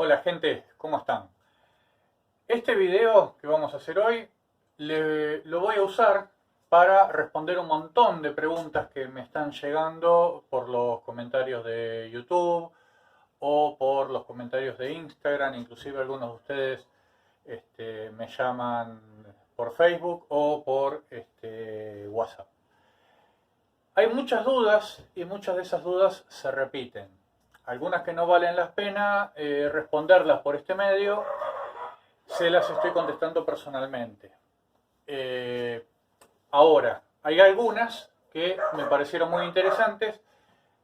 Hola gente, ¿cómo están? Este video que vamos a hacer hoy lo voy a usar para responder un montón de preguntas que me están llegando por los comentarios de YouTube o por los comentarios de Instagram. Inclusive algunos de ustedes me llaman por Facebook o por WhatsApp. Hay muchas dudas y muchas de esas dudas se repiten. Algunas que no valen la pena responderlas por este medio, se las estoy contestando personalmente. Ahora, hay algunas que me parecieron muy interesantes.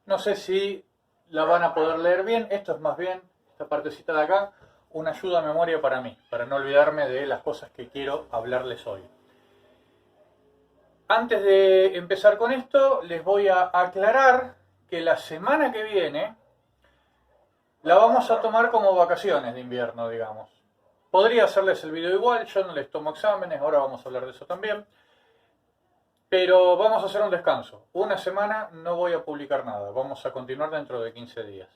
No sé si la van a poder leer bien. Esto es más bien, esta partecita de acá, una ayuda a memoria para mí, para no olvidarme de las cosas que quiero hablarles hoy. Antes de empezar con esto, les voy a aclarar que la semana que viene la vamos a tomar como vacaciones de invierno, digamos. Podría hacerles el video igual, yo no les tomo exámenes, ahora vamos a hablar de eso también. Pero vamos a hacer un descanso. Una semana no voy a publicar nada, vamos a continuar dentro de 15 días.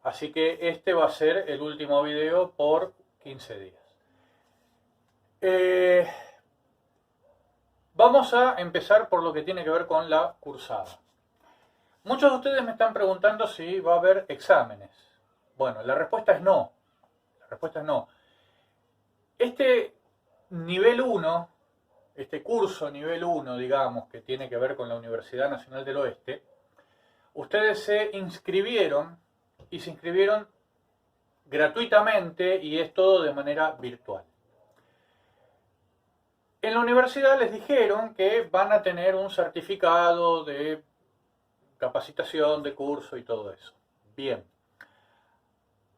Así que este va a ser el último video por 15 días. Vamos a empezar por lo que tiene que ver con la cursada. Muchos de ustedes me están preguntando si va a haber exámenes. Bueno, la respuesta es no. La respuesta es no. Este nivel 1, este curso nivel 1, digamos, que tiene que ver con la Universidad Nacional del Oeste, ustedes se inscribieron y se inscribieron gratuitamente y es todo de manera virtual. En la universidad les dijeron que van a tener un certificado de capacitación, de curso y todo eso. Bien.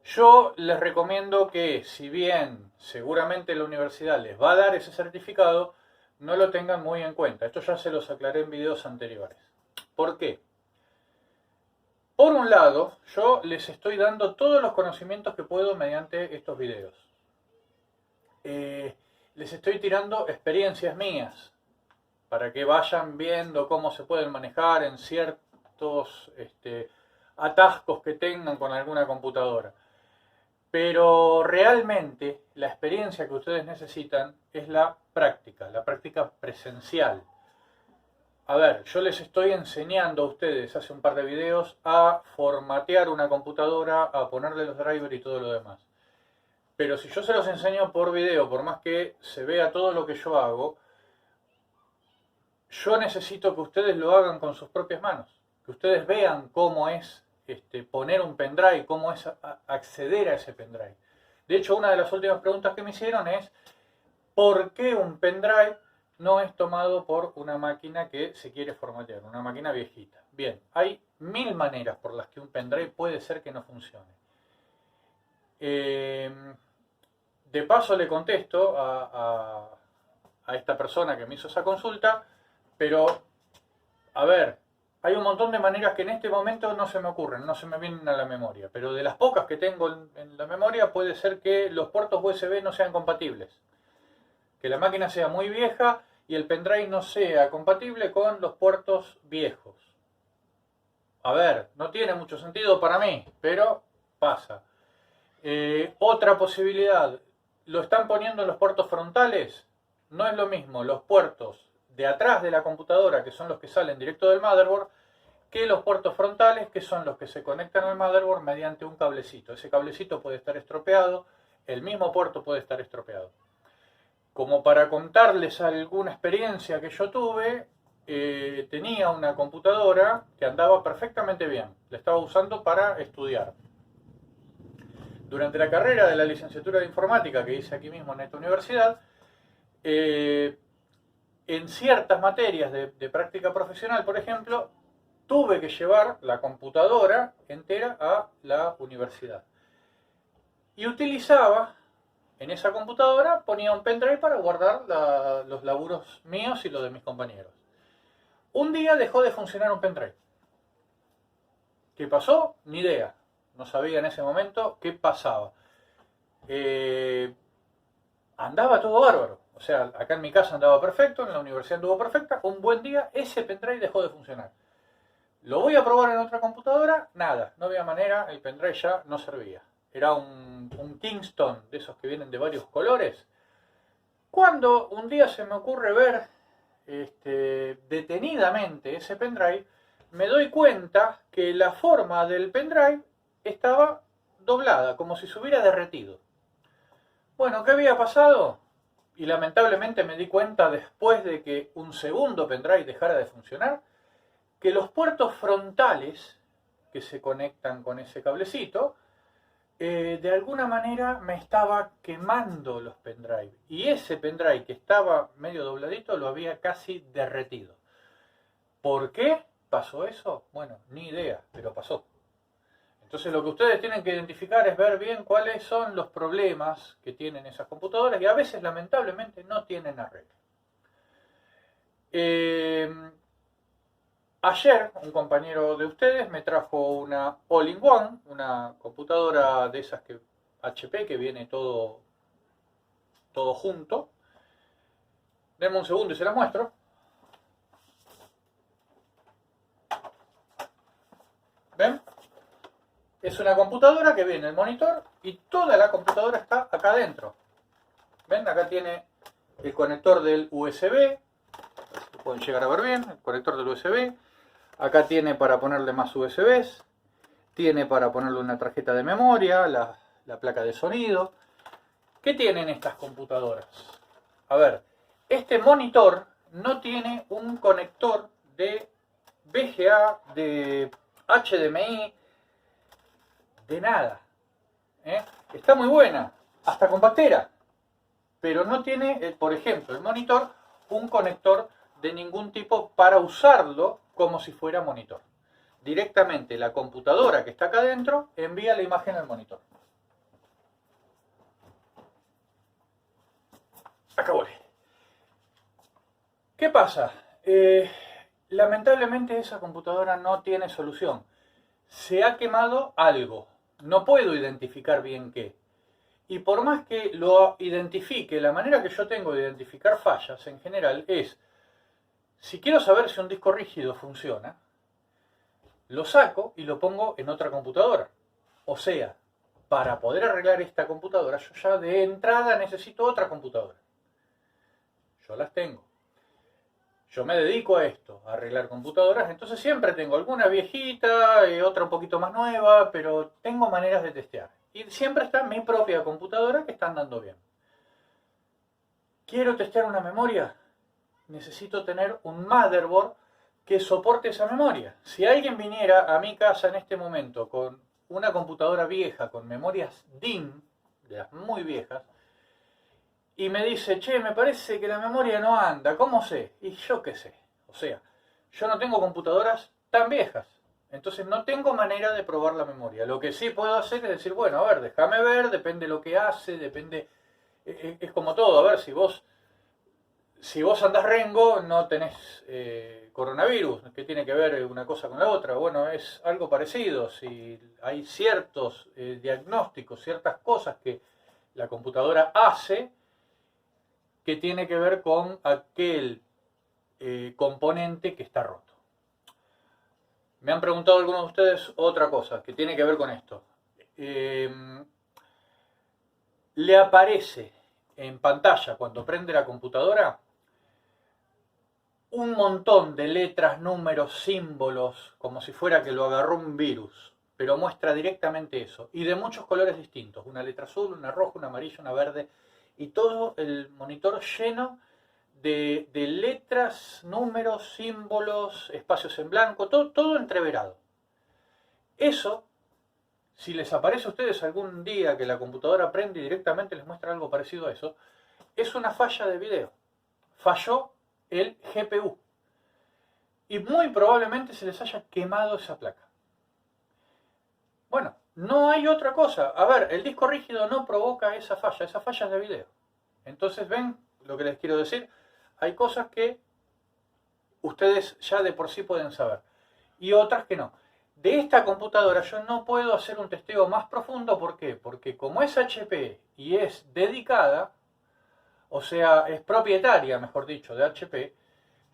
Yo les recomiendo que, si bien seguramente la universidad les va a dar ese certificado, no lo tengan muy en cuenta. Esto ya se los aclaré en videos anteriores. ¿Por qué? Por un lado, yo les estoy dando todos los conocimientos que puedo mediante estos videos. Les estoy tirando experiencias mías para que vayan viendo cómo se pueden manejar en ciertos atascos que tengan con alguna computadora. Pero realmente la experiencia que ustedes necesitan es la práctica presencial. A ver, yo les estoy enseñando a ustedes hace un par de videos a formatear una computadora, a ponerle los drivers y todo lo demás. Pero si yo se los enseño por video, por más que se vea todo lo que yo hago, yo necesito que ustedes lo hagan con sus propias manos. Que ustedes vean cómo es poner un pendrive, cómo es acceder a ese pendrive. De hecho, una de las últimas preguntas que me hicieron es ¿por qué un pendrive no es tomado por una máquina que se quiere formatear, una máquina viejita? Bien, hay 1000 maneras por las que un pendrive puede ser que no funcione. De paso le contesto a esta persona que me hizo esa consulta, pero a ver, hay un montón de maneras que en este momento no se me ocurren, no se me vienen a la memoria, pero de las pocas que tengo en la memoria puede ser que los puertos USB no sean compatibles, que la máquina sea muy vieja y el pendrive no sea compatible con los puertos viejos. A ver, no tiene mucho sentido para mí, pero pasa. Otra posibilidad, lo están poniendo en los puertos frontales, no es lo mismo los puertos de atrás de la computadora, que son los que salen directo del motherboard, que los puertos frontales, que son los que se conectan al motherboard mediante un cablecito. Ese cablecito puede estar estropeado, el mismo puerto puede estar estropeado. Como para contarles alguna experiencia que yo tuve, tenía una computadora que andaba perfectamente bien, la estaba usando para estudiar. Durante la carrera de la licenciatura de informática que hice aquí mismo en esta universidad, en ciertas materias de práctica profesional, por ejemplo, tuve que llevar la computadora entera a la universidad. Y utilizaba, en esa computadora, ponía un pendrive para guardar los laburos míos y los de mis compañeros. Un día dejó de funcionar un pendrive. ¿Qué pasó? Ni idea. No sabía en ese momento qué pasaba. Andaba todo bárbaro. O sea, acá en mi casa andaba perfecto, en la universidad anduvo perfecta. Un buen día ese pendrive dejó de funcionar. Lo voy a probar en otra computadora, nada, no había manera, el pendrive ya no servía. era un Kingston de esos que vienen de varios colores. Cuando un día se me ocurre ver detenidamente ese pendrive, me doy cuenta que la forma del pendrive estaba doblada, como si se hubiera derretido. Bueno, ¿qué había pasado? Y lamentablemente me di cuenta después de que un segundo pendrive dejara de funcionar, que los puertos frontales que se conectan con ese cablecito, de alguna manera me estaba quemando los pendrive. Y ese pendrive que estaba medio dobladito lo había casi derretido. ¿Por qué pasó eso? Bueno, ni idea, pero pasó. Entonces lo que ustedes tienen que identificar es ver bien cuáles son los problemas que tienen esas computadoras y a veces lamentablemente no tienen arreglo. Ayer un compañero de ustedes me trajo una All-in-One, una computadora de esas que HP que viene todo junto. Denme un segundo y se las muestro. ¿Ven? Es una computadora que viene el monitor y toda la computadora está acá adentro. ¿Ven? Acá tiene el conector del USB. Lo pueden llegar a ver bien, el conector del USB. Acá tiene para ponerle más USBs. Tiene para ponerle una tarjeta de memoria, la placa de sonido. ¿Qué tienen estas computadoras? A ver, este monitor no tiene un conector de VGA, de HDMI, de nada. Está muy buena, hasta con pastera, pero no tiene, por ejemplo, el monitor, un conector de ningún tipo para usarlo como si fuera monitor. Directamente la computadora que está acá adentro envía la imagen al monitor. Acabó. ¿Qué pasa? Lamentablemente esa computadora no tiene solución. Se ha quemado algo. No puedo identificar bien qué. Y por más que lo identifique, la manera que yo tengo de identificar fallas en general es, si quiero saber si un disco rígido funciona, lo saco y lo pongo en otra computadora. O sea, para poder arreglar esta computadora, yo ya de entrada necesito otra computadora. Yo las tengo. Yo me dedico a esto, a arreglar computadoras, entonces siempre tengo alguna viejita, otra un poquito más nueva, pero tengo maneras de testear. Y siempre está mi propia computadora que está andando bien. ¿Quiero testear una memoria? Necesito tener un motherboard que soporte esa memoria. Si alguien viniera a mi casa en este momento con una computadora vieja, con memorias DIMM, de las muy viejas, y me dice, che, me parece que la memoria no anda, ¿cómo sé? Y yo qué sé. O sea, yo no tengo computadoras tan viejas, entonces no tengo manera de probar la memoria. Lo que sí puedo hacer es decir, bueno, a ver, déjame ver, depende de lo que hace, depende... Es como todo, a ver, si vos andás rengo, no tenés coronavirus, ¿qué tiene que ver una cosa con la otra? Bueno, es algo parecido, si hay ciertos diagnósticos, ciertas cosas que la computadora hace, que tiene que ver con aquel componente que está roto. Me han preguntado algunos de ustedes otra cosa que tiene que ver con esto. Le aparece en pantalla cuando prende la computadora un montón de letras, números, símbolos, como si fuera que lo agarró un virus, pero muestra directamente eso, y de muchos colores distintos, una letra azul, una roja, una amarilla, una verde, y todo el monitor lleno de letras, números, símbolos, espacios en blanco, todo entreverado. Eso, si les aparece a ustedes algún día que la computadora prende y directamente les muestra algo parecido a eso, es una falla de video. Falló el GPU. Y muy probablemente se les haya quemado esa placa. Bueno, no hay otra cosa. A ver, el disco rígido no provoca esa falla es de video. Entonces, ven lo que les quiero decir. Hay cosas que ustedes ya de por sí pueden saber. Y otras que no. De esta computadora yo no puedo hacer un testeo más profundo. ¿Por qué? Porque como es HP y es dedicada, o sea, es propietaria, mejor dicho, de HP,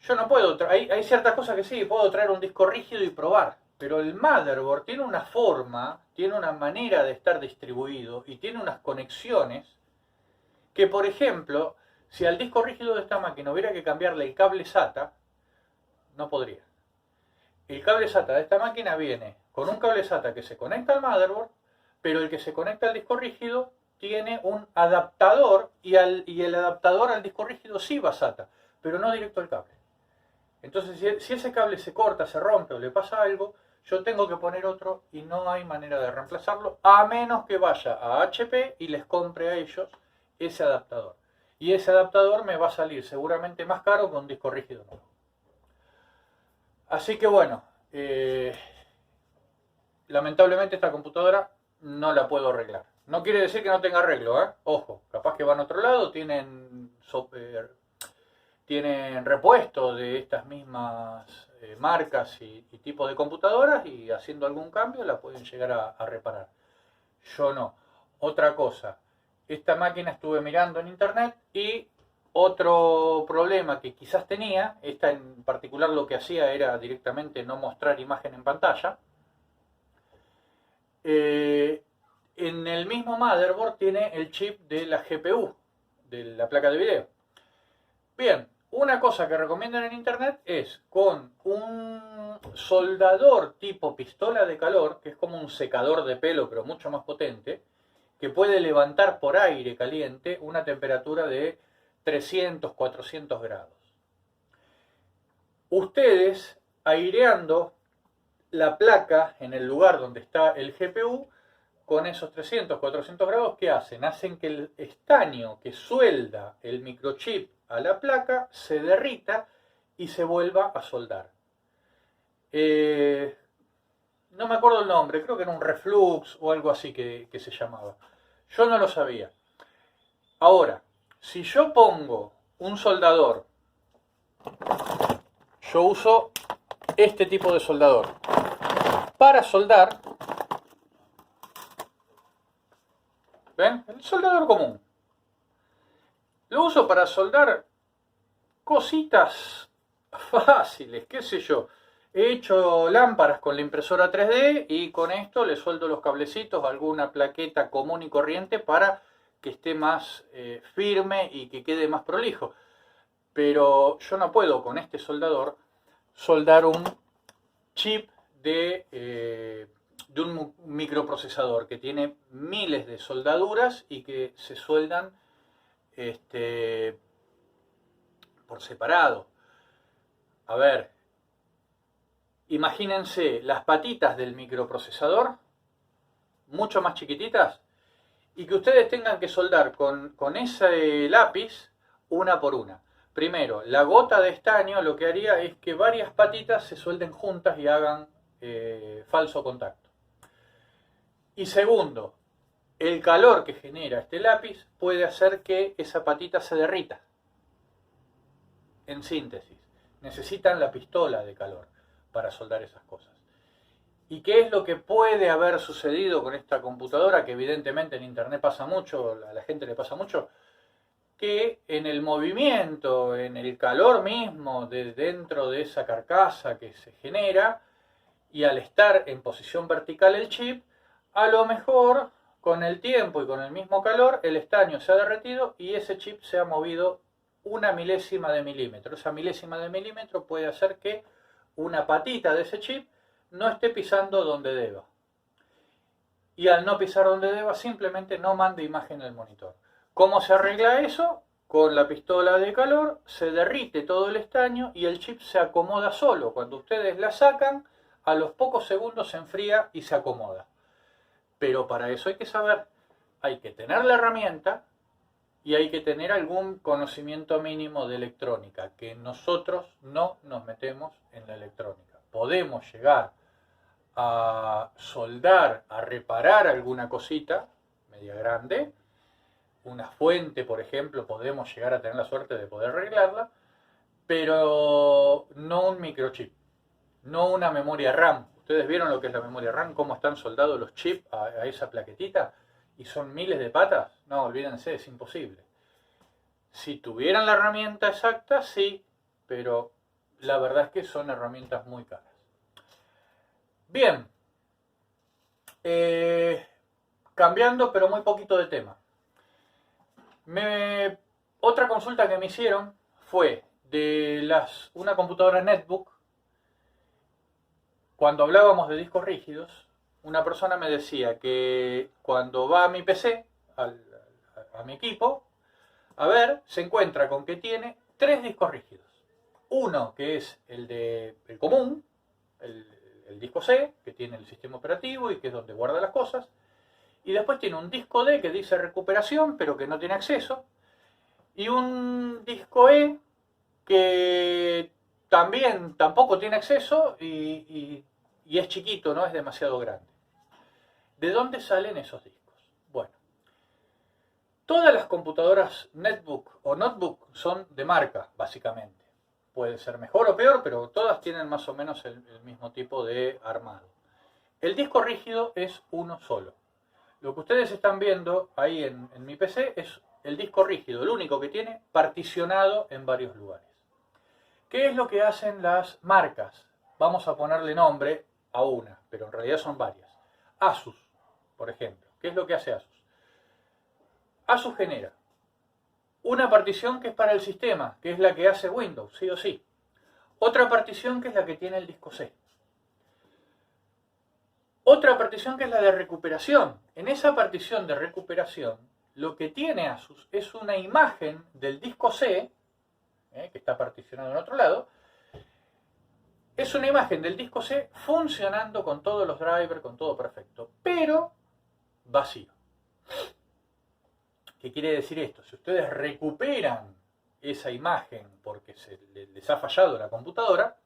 yo no puedo, hay ciertas cosas que sí, puedo traer un disco rígido y probar, pero el motherboard tiene una forma, tiene una manera de estar distribuido y tiene unas conexiones que, por ejemplo, si al disco rígido de esta máquina hubiera que cambiarle el cable SATA, no podría. El cable SATA de esta máquina viene con un cable SATA que se conecta al motherboard, pero el que se conecta al disco rígido tiene un adaptador y el adaptador al disco rígido sí va SATA, pero no directo al cable. Entonces, si ese cable se corta, se rompe o le pasa algo, yo tengo que poner otro y no hay manera de reemplazarlo, a menos que vaya a HP y les compre a ellos ese adaptador. Y ese adaptador me va a salir seguramente más caro que un disco rígido nuevo. Así que bueno, lamentablemente esta computadora no la puedo arreglar. No quiere decir que no tenga arreglo, ¿eh? Ojo, capaz que van a otro lado, tienen repuesto de estas mismas marcas y tipos de computadoras y haciendo algún cambio la pueden llegar a reparar. Yo no. Otra cosa, esta máquina estuve mirando en internet y otro problema que quizás tenía, esta en particular lo que hacía era directamente no mostrar imagen en pantalla. En el mismo motherboard tiene el chip de la GPU, de la placa de video. Bien, una cosa que recomiendan en internet es con un soldador tipo pistola de calor, que es como un secador de pelo pero mucho más potente, que puede levantar por aire caliente una temperatura de 300, 400 grados. Ustedes, aireando la placa en el lugar donde está el GPU, con esos 300, 400 grados, ¿qué hacen? Hacen que el estaño que suelda el microchip a la placa se derrita y se vuelva a soldar. No me acuerdo el nombre, creo que era un reflux o algo así que se llamaba. Yo no lo sabía. Ahora, si yo pongo un soldador, yo uso este tipo de soldador. Para soldar, ¿ven? El soldador común. Lo uso para soldar cositas fáciles, qué sé yo. He hecho lámparas con la impresora 3D y con esto le sueldo los cablecitos a alguna plaqueta común y corriente para que esté más firme y que quede más prolijo. Pero yo no puedo con este soldador soldar un chip de un microprocesador que tiene miles de soldaduras y que se sueldan por separado. A ver, imagínense las patitas del microprocesador, mucho más chiquititas, y que ustedes tengan que soldar con ese lápiz una por una. Primero, la gota de estaño lo que haría es que varias patitas se suelden juntas y hagan falso contacto. Y segundo, el calor que genera este lápiz puede hacer que esa patita se derrita. En síntesis, necesitan la pistola de calor para soldar esas cosas. ¿Y qué es lo que puede haber sucedido con esta computadora? Que evidentemente en internet pasa mucho, a la gente le pasa mucho, que en el movimiento, en el calor mismo de dentro de esa carcasa que se genera, y al estar en posición vertical el chip, a lo mejor con el tiempo y con el mismo calor, el estaño se ha derretido y ese chip se ha movido una milésima de milímetro. Esa milésima de milímetro puede hacer que una patita de ese chip no esté pisando donde deba. Y al no pisar donde deba, simplemente no mande imagen al monitor. ¿Cómo se arregla eso? Con la pistola de calor se derrite todo el estaño y el chip se acomoda solo. Cuando ustedes la sacan, a los pocos segundos se enfría y se acomoda. Pero para eso hay que saber, hay que tener la herramienta y hay que tener algún conocimiento mínimo de electrónica, que nosotros no nos metemos en la electrónica. Podemos llegar a soldar, a reparar alguna cosita media grande, una fuente, por ejemplo, podemos llegar a tener la suerte de poder arreglarla, pero no un microchip, no una memoria RAM. Ustedes vieron lo que es la memoria RAM, cómo están soldados los chips a esa plaquetita y son miles de patas. No, olvídense, es imposible. Si tuvieran la herramienta exacta, sí, pero la verdad es que son herramientas muy caras. Bien, cambiando pero muy poquito de tema. Otra consulta que me hicieron fue de una computadora netbook. Cuando hablábamos de discos rígidos, una persona me decía que cuando va a mi PC, a mi equipo, a ver, se encuentra con que tiene 3 discos rígidos. Uno que es el común, el disco C, que tiene el sistema operativo y que es donde guarda las cosas. Y después tiene un disco D que dice recuperación, pero que no tiene acceso. Y un disco E que tampoco tiene acceso y es chiquito, no es demasiado grande. ¿De dónde salen esos discos? Bueno, todas las computadoras netbook o notebook son de marca, básicamente. Puede ser mejor o peor, pero todas tienen más o menos el mismo tipo de armado. El disco rígido es uno solo. Lo que ustedes están viendo ahí en mi PC es el disco rígido, el único que tiene particionado en varios lugares. ¿Qué es lo que hacen las marcas? Vamos a ponerle nombre a una, pero en realidad son varias. Asus, por ejemplo. ¿Qué es lo que hace Asus? Asus genera una partición que es para el sistema, que es la que hace Windows, sí o sí. Otra partición que es la que tiene el disco C. Otra partición que es la de recuperación. En esa partición de recuperación, lo que tiene Asus es una imagen del disco C, que está particionado en otro lado. Es una imagen del disco C funcionando con todos los drivers, con todo perfecto, pero vacío. ¿Qué quiere decir esto? Si ustedes recuperan esa imagen porque les ha fallado la computadora,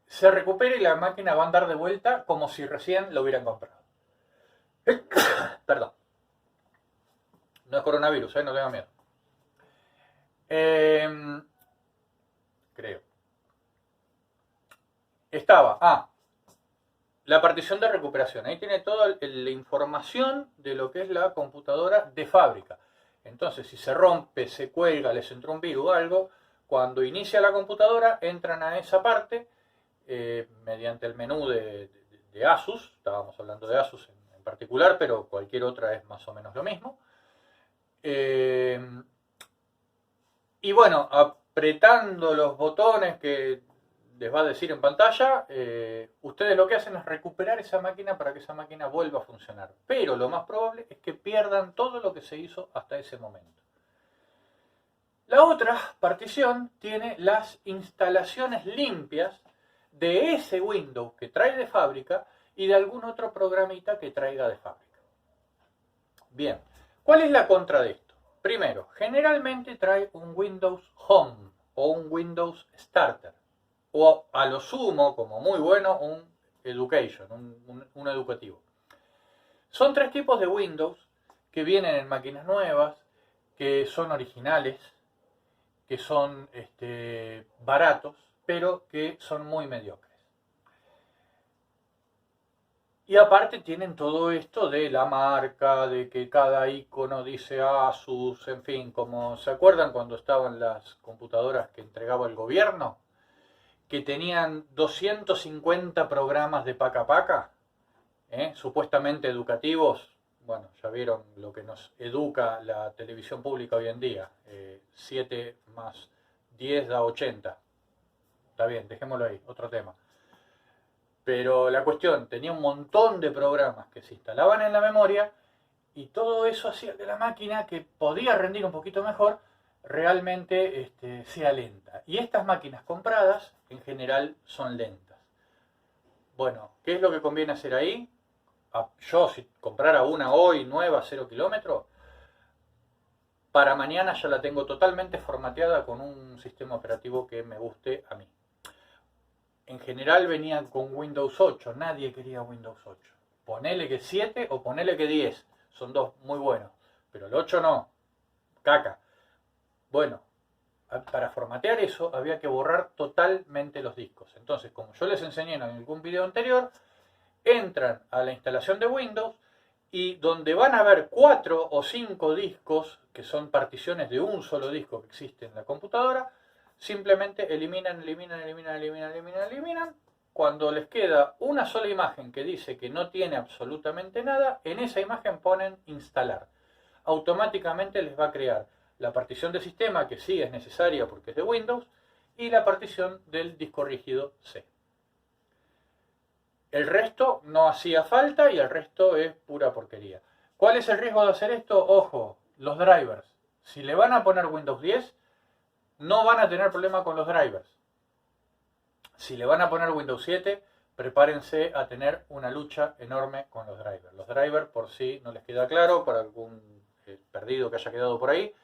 se recupera y la máquina va a andar de vuelta como si recién lo hubieran comprado. Perdón. No es coronavirus, no tengan miedo. Creo. Estaba, la partición de recuperación. Ahí tiene toda la información de lo que es la computadora de fábrica. Entonces, si se rompe, se cuelga, les entró un virus o algo, cuando inicia la computadora, entran a esa parte mediante el menú de Asus. Estábamos hablando de Asus en particular, pero cualquier otra es más o menos lo mismo. Y bueno, apretando los botones que les va a decir en pantalla, ustedes lo que hacen es recuperar esa máquina para que esa máquina vuelva a funcionar. Pero lo más probable es que pierdan todo lo que se hizo hasta ese momento. La otra partición tiene las instalaciones limpias de ese Windows que trae de fábrica y de algún otro programita que traiga de fábrica. Bien, ¿cuál es la contra de esto? Primero, generalmente trae un Windows Home o un Windows Starter. O a lo sumo, como muy bueno, un Education, un educativo. Son 3 tipos de Windows que vienen en máquinas nuevas, que son originales, que son baratos, pero que son muy mediocres. Y aparte tienen todo esto de la marca, de que cada icono dice Asus, en fin, como se acuerdan cuando estaban las computadoras que entregaba el gobierno, que tenían 250 programas de paca paca, supuestamente educativos. Bueno, ya vieron lo que nos educa la televisión pública hoy en día. 7 más 10 da 80. Está bien, dejémoslo ahí, otro tema. Pero la cuestión, tenía un montón de programas que se instalaban en la memoria y todo eso hacía que la máquina, que podía rendir un poquito mejor, realmente sea lenta. Y estas máquinas compradas en general son lentas. Bueno, ¿qué es lo que conviene hacer ahí? Yo si comprara una hoy nueva, 0 kilómetros, para mañana ya la tengo totalmente formateada con un sistema operativo que me guste a mí. En general venían con Windows 8, nadie quería Windows 8. Ponele que 7 o ponele que 10, son dos muy buenos, pero el 8 no, caca. Bueno, para formatear eso había que borrar totalmente los discos. Entonces, como yo les enseñé en algún video anterior, entran a la instalación de Windows y donde van a ver 4 o 5 discos, que son particiones de un solo disco que existe en la computadora, simplemente eliminan, cuando les queda una sola imagen que dice que no tiene absolutamente nada, en esa imagen ponen instalar. Automáticamente les va a crear la partición de sistema, que sí es necesaria porque es de Windows, y la partición del disco rígido C. El resto no hacía falta y el resto es pura porquería. ¿Cuál es el riesgo de hacer esto? Ojo, los drivers. Si le van a poner Windows 10, no van a tener problema con los drivers. Si le van a poner Windows 7, prepárense a tener una lucha enorme con los drivers. Los drivers, por si no les queda claro, para algún perdido que haya quedado por ahí,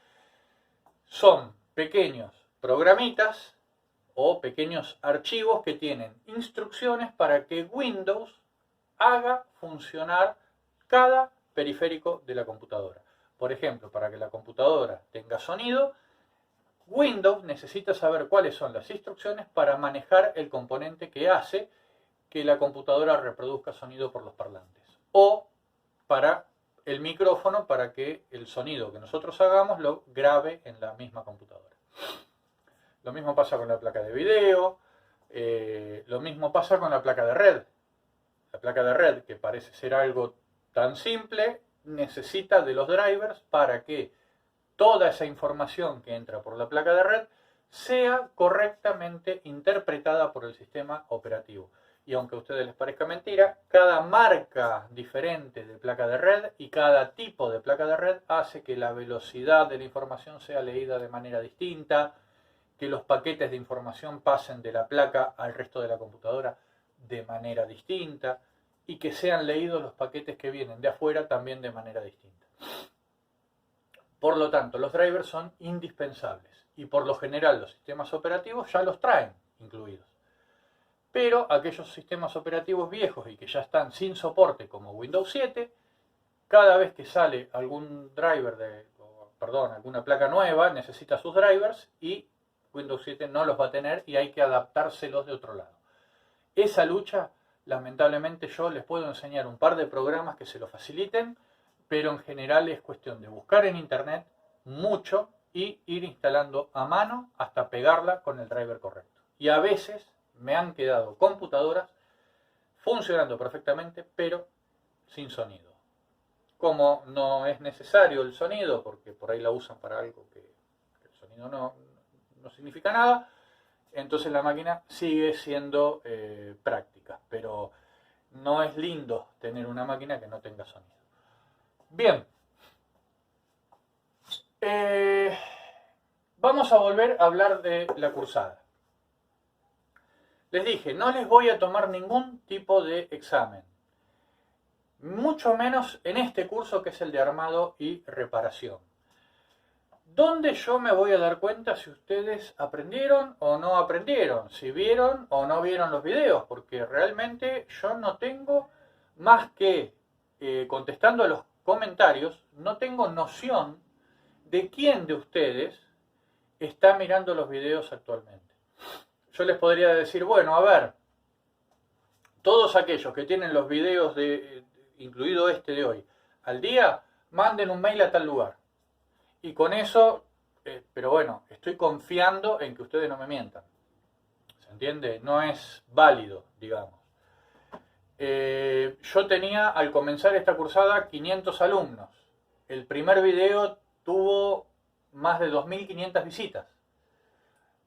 son pequeños programitas o pequeños archivos que tienen instrucciones para que Windows haga funcionar cada periférico de la computadora. Por ejemplo, para que la computadora tenga sonido, Windows necesita saber cuáles son las instrucciones para manejar el componente que hace que la computadora reproduzca sonido por los parlantes. O para el micrófono, para que el sonido que nosotros hagamos lo grabe en la misma computadora. Lo mismo pasa con la placa de video, lo mismo pasa con la placa de red. La placa de red, que parece ser algo tan simple, necesita de los drivers para que toda esa información que entra por la placa de red sea correctamente interpretada por el sistema operativo. Y aunque a ustedes les parezca mentira, cada marca diferente de placa de red y cada tipo de placa de red hace que la velocidad de la información sea leída de manera distinta, que los paquetes de información pasen de la placa al resto de la computadora de manera distinta y que sean leídos los paquetes que vienen de afuera también de manera distinta. Por lo tanto, los drivers son indispensables y por lo general los sistemas operativos ya los traen incluidos. Pero aquellos sistemas operativos viejos y que ya están sin soporte como Windows 7, cada vez que sale algún driver alguna placa nueva necesita sus drivers y Windows 7 no los va a tener y hay que adaptárselos de otro lado. Esa lucha, lamentablemente yo les puedo enseñar un par de programas que se lo faciliten, pero en general es cuestión de buscar en internet mucho y ir instalando a mano hasta pegarla con el driver correcto. Y a veces me han quedado computadoras funcionando perfectamente, pero sin sonido. Como no es necesario el sonido, porque por ahí la usan para algo que el sonido no significa nada, entonces la máquina sigue siendo práctica, pero no es lindo tener una máquina que no tenga sonido. Bien, vamos a volver a hablar de la cursada. Les dije, no les voy a tomar ningún tipo de examen, mucho menos en este curso que es el de armado y reparación. ¿Dónde yo me voy a dar cuenta si ustedes aprendieron o no aprendieron? Si vieron o no vieron los videos, porque realmente yo no tengo más que, contestando a los comentarios, no tengo noción de quién de ustedes está mirando los videos actualmente. Yo les podría decir, bueno, a ver, todos aquellos que tienen los videos, incluido este de hoy, al día, manden un mail a tal lugar. Y con eso, pero bueno, estoy confiando en que ustedes no me mientan. ¿Se entiende? No es válido, digamos. Yo tenía, al comenzar esta cursada, 500 alumnos. El primer video tuvo más de 2.500 visitas.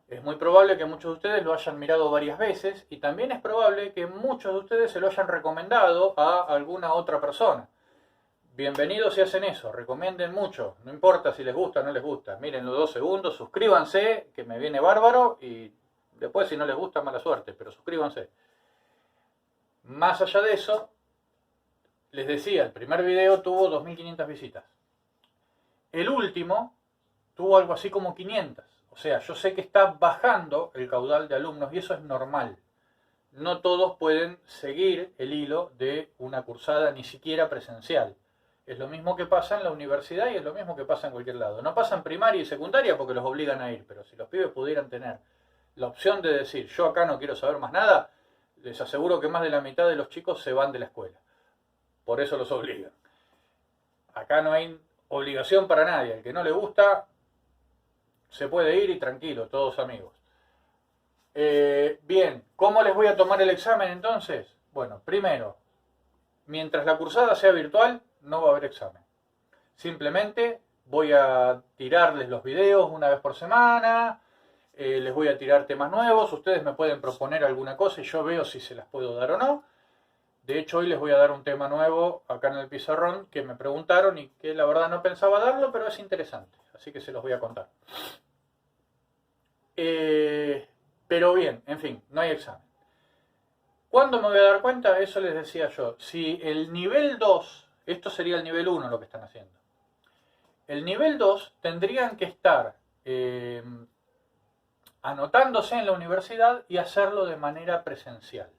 Es muy probable que muchos de ustedes lo hayan mirado varias veces y también es probable que muchos de ustedes se lo hayan recomendado a alguna otra persona. Bienvenidos si hacen eso, recomienden mucho, no importa si les gusta o no les gusta. Miren los 2 segundos, suscríbanse, que me viene bárbaro, y después si no les gusta, mala suerte, pero suscríbanse. Más allá de eso, les decía, el primer video tuvo 2.500 visitas. El último tuvo algo así como 500. O sea, yo sé que está bajando el caudal de alumnos y eso es normal. No todos pueden seguir el hilo de una cursada, ni siquiera presencial. Es lo mismo que pasa en la universidad y es lo mismo que pasa en cualquier lado. No pasa en primaria y secundaria porque los obligan a ir, pero si los pibes pudieran tener la opción de decir, yo acá no quiero saber más nada, les aseguro que más de la mitad de los chicos se van de la escuela. Por eso los obligan. Acá no hay obligación para nadie. El que no le gusta, se puede ir y tranquilo, todos amigos. Bien, ¿cómo les voy a tomar el examen entonces? Bueno, primero, mientras la cursada sea virtual, no va a haber examen. Simplemente voy a tirarles los videos una vez por semana, les voy a tirar temas nuevos, ustedes me pueden proponer alguna cosa y yo veo si se las puedo dar o no. De hecho, hoy les voy a dar un tema nuevo acá en el pizarrón que me preguntaron y que la verdad no pensaba darlo, pero es interesante, así que se los voy a contar. Pero bien, en fin, no hay examen. ¿Cuándo me voy a dar cuenta? Eso les decía yo. Si el nivel 2, esto sería el nivel 1 lo que están haciendo. El nivel 2 tendrían que estar anotándose en la universidad y hacerlo de manera presencial.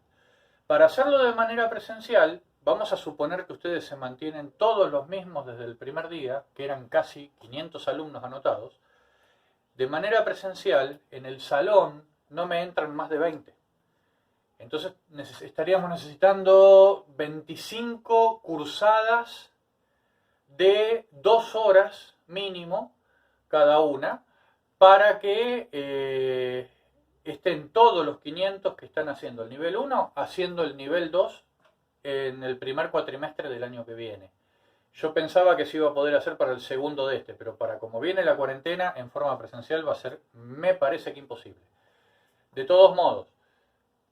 Para hacerlo de manera presencial, vamos a suponer que ustedes se mantienen todos los mismos desde el primer día, que eran casi 500 alumnos anotados. De manera presencial, en el salón no me entran más de 20. Entonces estaríamos necesitando 25 cursadas de 2 horas mínimo cada una para que estén todos los 500 que están haciendo el nivel 1 haciendo el nivel 2 en el primer cuatrimestre del año que viene. Yo pensaba que se iba a poder hacer para el segundo de este, pero para como viene la cuarentena en forma presencial va a ser, me parece que imposible. De todos modos,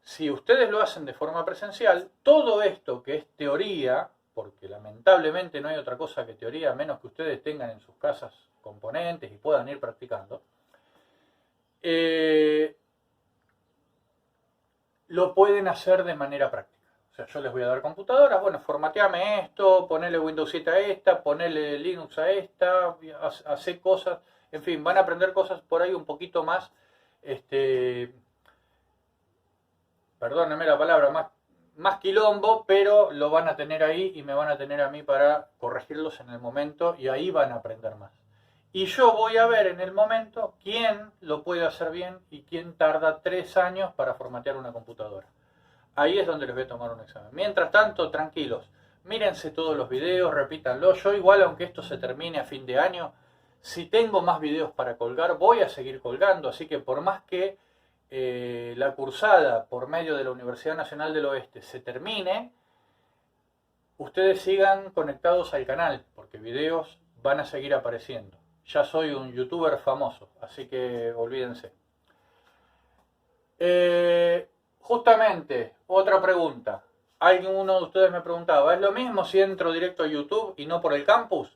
si ustedes lo hacen de forma presencial, todo esto que es teoría, porque lamentablemente no hay otra cosa que teoría, a menos que ustedes tengan en sus casas componentes y puedan ir practicando, lo pueden hacer de manera práctica. O sea, yo les voy a dar computadoras, bueno, formateame esto, ponele Windows 7 a esta, ponele Linux a esta, hacer cosas, en fin, van a aprender cosas por ahí un poquito más, perdónenme la palabra, más quilombo, pero lo van a tener ahí y me van a tener a mí para corregirlos en el momento y ahí van a aprender más. Y yo voy a ver en el momento quién lo puede hacer bien y quién tarda 3 años para formatear una computadora. Ahí es donde les voy a tomar un examen. Mientras tanto, tranquilos, mírense todos los videos, repítanlo. Yo igual, aunque esto se termine a fin de año, si tengo más videos para colgar, voy a seguir colgando. Así que por más que la cursada por medio de la Universidad Nacional del Oeste se termine, ustedes sigan conectados al canal, porque videos van a seguir apareciendo. Ya soy un youtuber famoso, así que olvídense. Justamente, otra pregunta. Alguno de ustedes me preguntaba, ¿es lo mismo si entro directo a YouTube y no por el campus?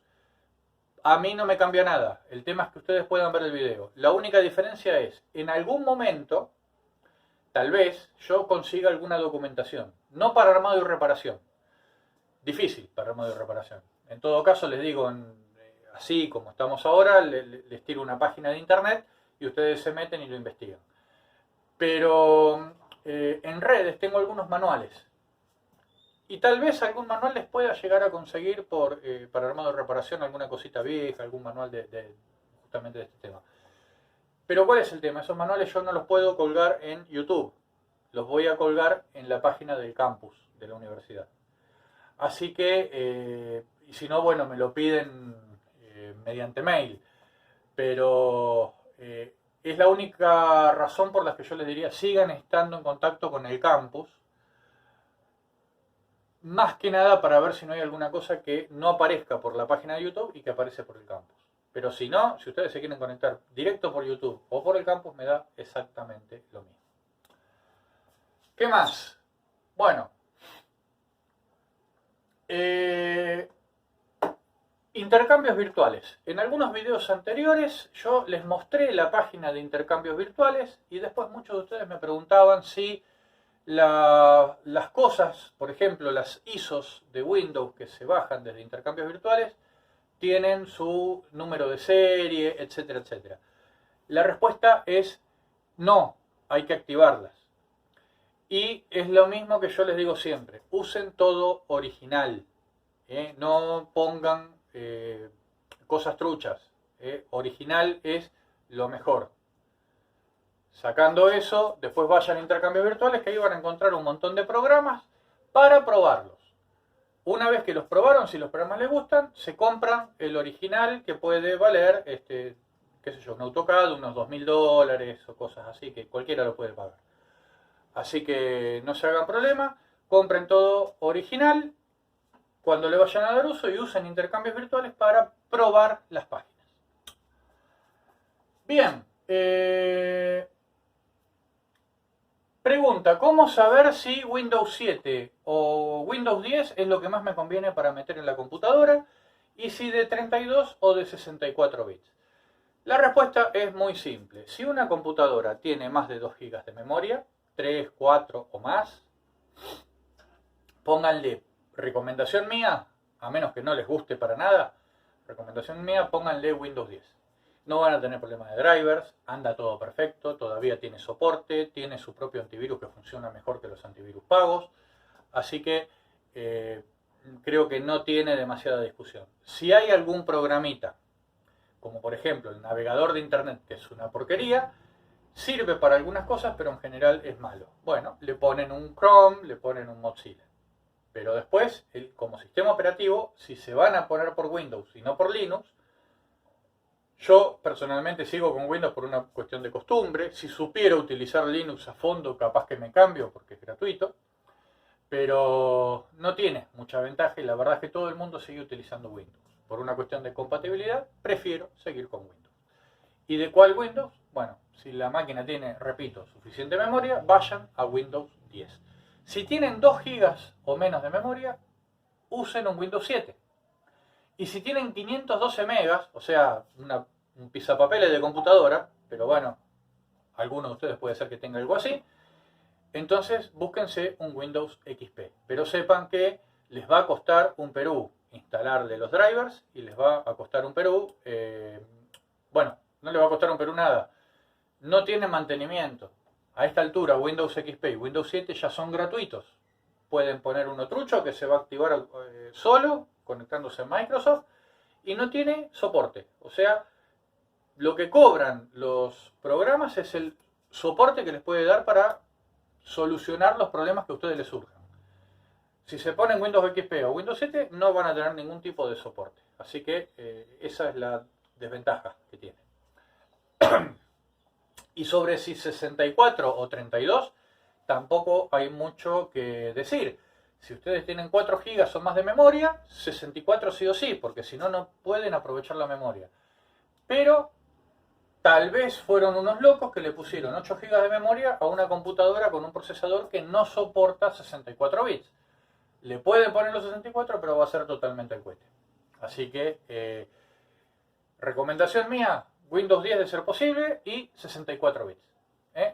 A mí no me cambia nada. El tema es que ustedes puedan ver el video. La única diferencia es, en algún momento, tal vez yo consiga alguna documentación. No para armado y reparación. Difícil para armado y reparación. En todo caso, les digo, así como estamos ahora, les tiro una página de internet y ustedes se meten y lo investigan. Pero en redes tengo algunos manuales. Y tal vez algún manual les pueda llegar a conseguir para armado de reparación, alguna cosita vieja, algún manual justamente de este tema. Pero ¿cuál es el tema? Esos manuales yo no los puedo colgar en YouTube. Los voy a colgar en la página del campus de la universidad. Así que, y si no, bueno, me lo piden mediante mail. Pero es la única razón por la que yo les diría sigan estando en contacto con el campus. Más que nada para ver si no hay alguna cosa que no aparezca por la página de YouTube y que aparece por el campus. Pero si no, si ustedes se quieren conectar directo por YouTube o por el campus, me da exactamente lo mismo. ¿Qué más? Bueno. Intercambios virtuales. En algunos videos anteriores yo les mostré la página de intercambios virtuales y después muchos de ustedes me preguntaban si las cosas, por ejemplo, las ISOs de Windows que se bajan desde intercambios virtuales, tienen su número de serie, etcétera, etcétera. La respuesta es no, hay que activarlas. Y es lo mismo que yo les digo siempre, usen todo original, no pongan cosas truchas, original es lo mejor. Sacando eso, después vayan a intercambios virtuales que ahí van a encontrar un montón de programas para probarlos. Una vez que los probaron, si los programas les gustan, se compran el original que puede valer qué sé yo, un AutoCAD, unos $2000 o cosas así, que cualquiera lo puede pagar. Así que no se hagan problema, compren todo original cuando le vayan a dar uso y usen intercambios virtuales para probar las páginas. Bien, pregunta, ¿cómo saber si Windows 7 o Windows 10 es lo que más me conviene para meter en la computadora? Y si de 32 o de 64 bits. La respuesta es muy simple. Si una computadora tiene más de 2 GB de memoria, 3, 4 o más, pónganle, recomendación mía, a menos que no les guste para nada, recomendación mía, pónganle Windows 10. No van a tener problemas de drivers, anda todo perfecto, todavía tiene soporte, tiene su propio antivirus que funciona mejor que los antivirus pagos, así que creo que no tiene demasiada discusión. Si hay algún programita, como por ejemplo el navegador de internet, que es una porquería, sirve para algunas cosas, pero en general es malo. Bueno, le ponen un Chrome, le ponen un Mozilla. Pero después, como sistema operativo, si se van a poner por Windows y no por Linux, yo personalmente sigo con Windows por una cuestión de costumbre. Si supiera utilizar Linux a fondo, capaz que me cambio porque es gratuito. Pero no tiene mucha ventaja y la verdad es que todo el mundo sigue utilizando Windows. Por una cuestión de compatibilidad, prefiero seguir con Windows. ¿Y de cuál Windows? Bueno, si la máquina tiene, repito, suficiente memoria, vayan a Windows 10. Si tienen 2 GB o menos de memoria, usen un Windows 7. Y si tienen 512 megas, o sea, un pisapapeles de computadora, pero bueno, alguno de ustedes puede ser que tenga algo así, entonces búsquense un Windows XP. Pero sepan que les va a costar un Perú instalarle los drivers y les va a costar un Perú, bueno, no le va a costar un Perú nada. No tiene mantenimiento. A esta altura Windows XP y Windows 7 ya son gratuitos. Pueden poner uno trucho que se va a activar solo conectándose a Microsoft y no tiene soporte. O sea, lo que cobran los programas es el soporte que les puede dar para solucionar los problemas que a ustedes les surjan. Si se ponen Windows XP o Windows 7 no van a tener ningún tipo de soporte. Así que esa es la desventaja que tiene. Y sobre si 64 o 32, tampoco hay mucho que decir. Si ustedes tienen 4 GB o más de memoria, 64 sí o sí, porque si no, no pueden aprovechar la memoria. Pero tal vez fueron unos locos que le pusieron 8 GB de memoria a una computadora con un procesador que no soporta 64 bits. Le pueden poner los 64, pero va a ser totalmente el cohete. Así que, recomendación mía, Windows 10 de ser posible y 64 bits.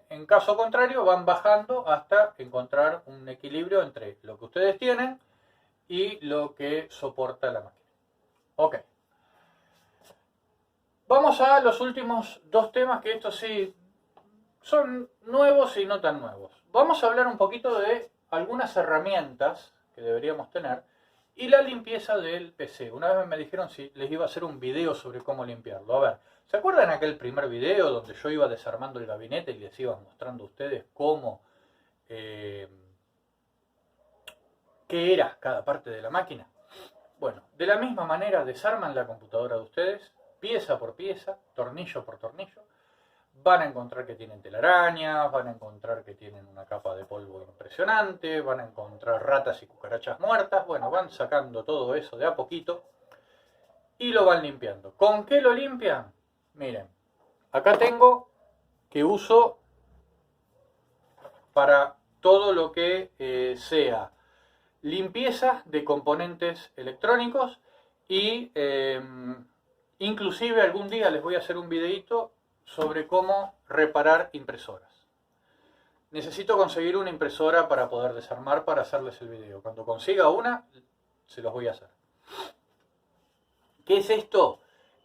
En caso contrario, van bajando hasta encontrar un equilibrio entre lo que ustedes tienen y lo que soporta la máquina. Ok. Vamos a los últimos dos temas, que estos sí son nuevos y no tan nuevos. Vamos a hablar un poquito de algunas herramientas que deberíamos tener y la limpieza del PC. Una vez me dijeron si les iba a hacer un video sobre cómo limpiarlo. A ver, ¿se acuerdan aquel primer video donde yo iba desarmando el gabinete y les iba mostrando a ustedes cómo, qué era cada parte de la máquina? Bueno, de la misma manera desarman la computadora de ustedes, pieza por pieza, tornillo por tornillo. Van a encontrar que tienen telarañas, van a encontrar que tienen una capa de polvo impresionante, van a encontrar ratas y cucarachas muertas. Bueno, van sacando todo eso de a poquito y lo van limpiando. ¿Con qué lo limpian? Miren, acá tengo que uso para todo lo que sea limpieza de componentes electrónicos y inclusive algún día les voy a hacer un videito sobre cómo reparar impresoras. Necesito conseguir una impresora para poder desarmar para hacerles el video. Cuando consiga una, se los voy a hacer. ¿Qué es esto?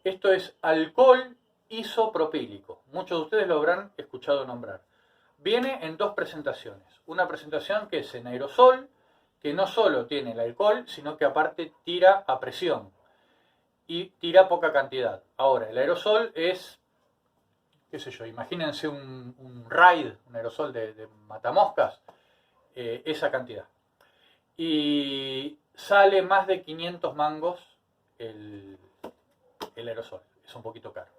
Esto es alcohol isopropílico. Muchos de ustedes lo habrán escuchado nombrar. Viene en dos presentaciones. Una presentación que es en aerosol, que no solo tiene el alcohol, sino que aparte tira a presión y tira poca cantidad. Ahora, el aerosol es, qué sé yo, imagínense un raid, un aerosol de matamoscas, esa cantidad. Y sale más de 500 mangos el aerosol, es un poquito caro.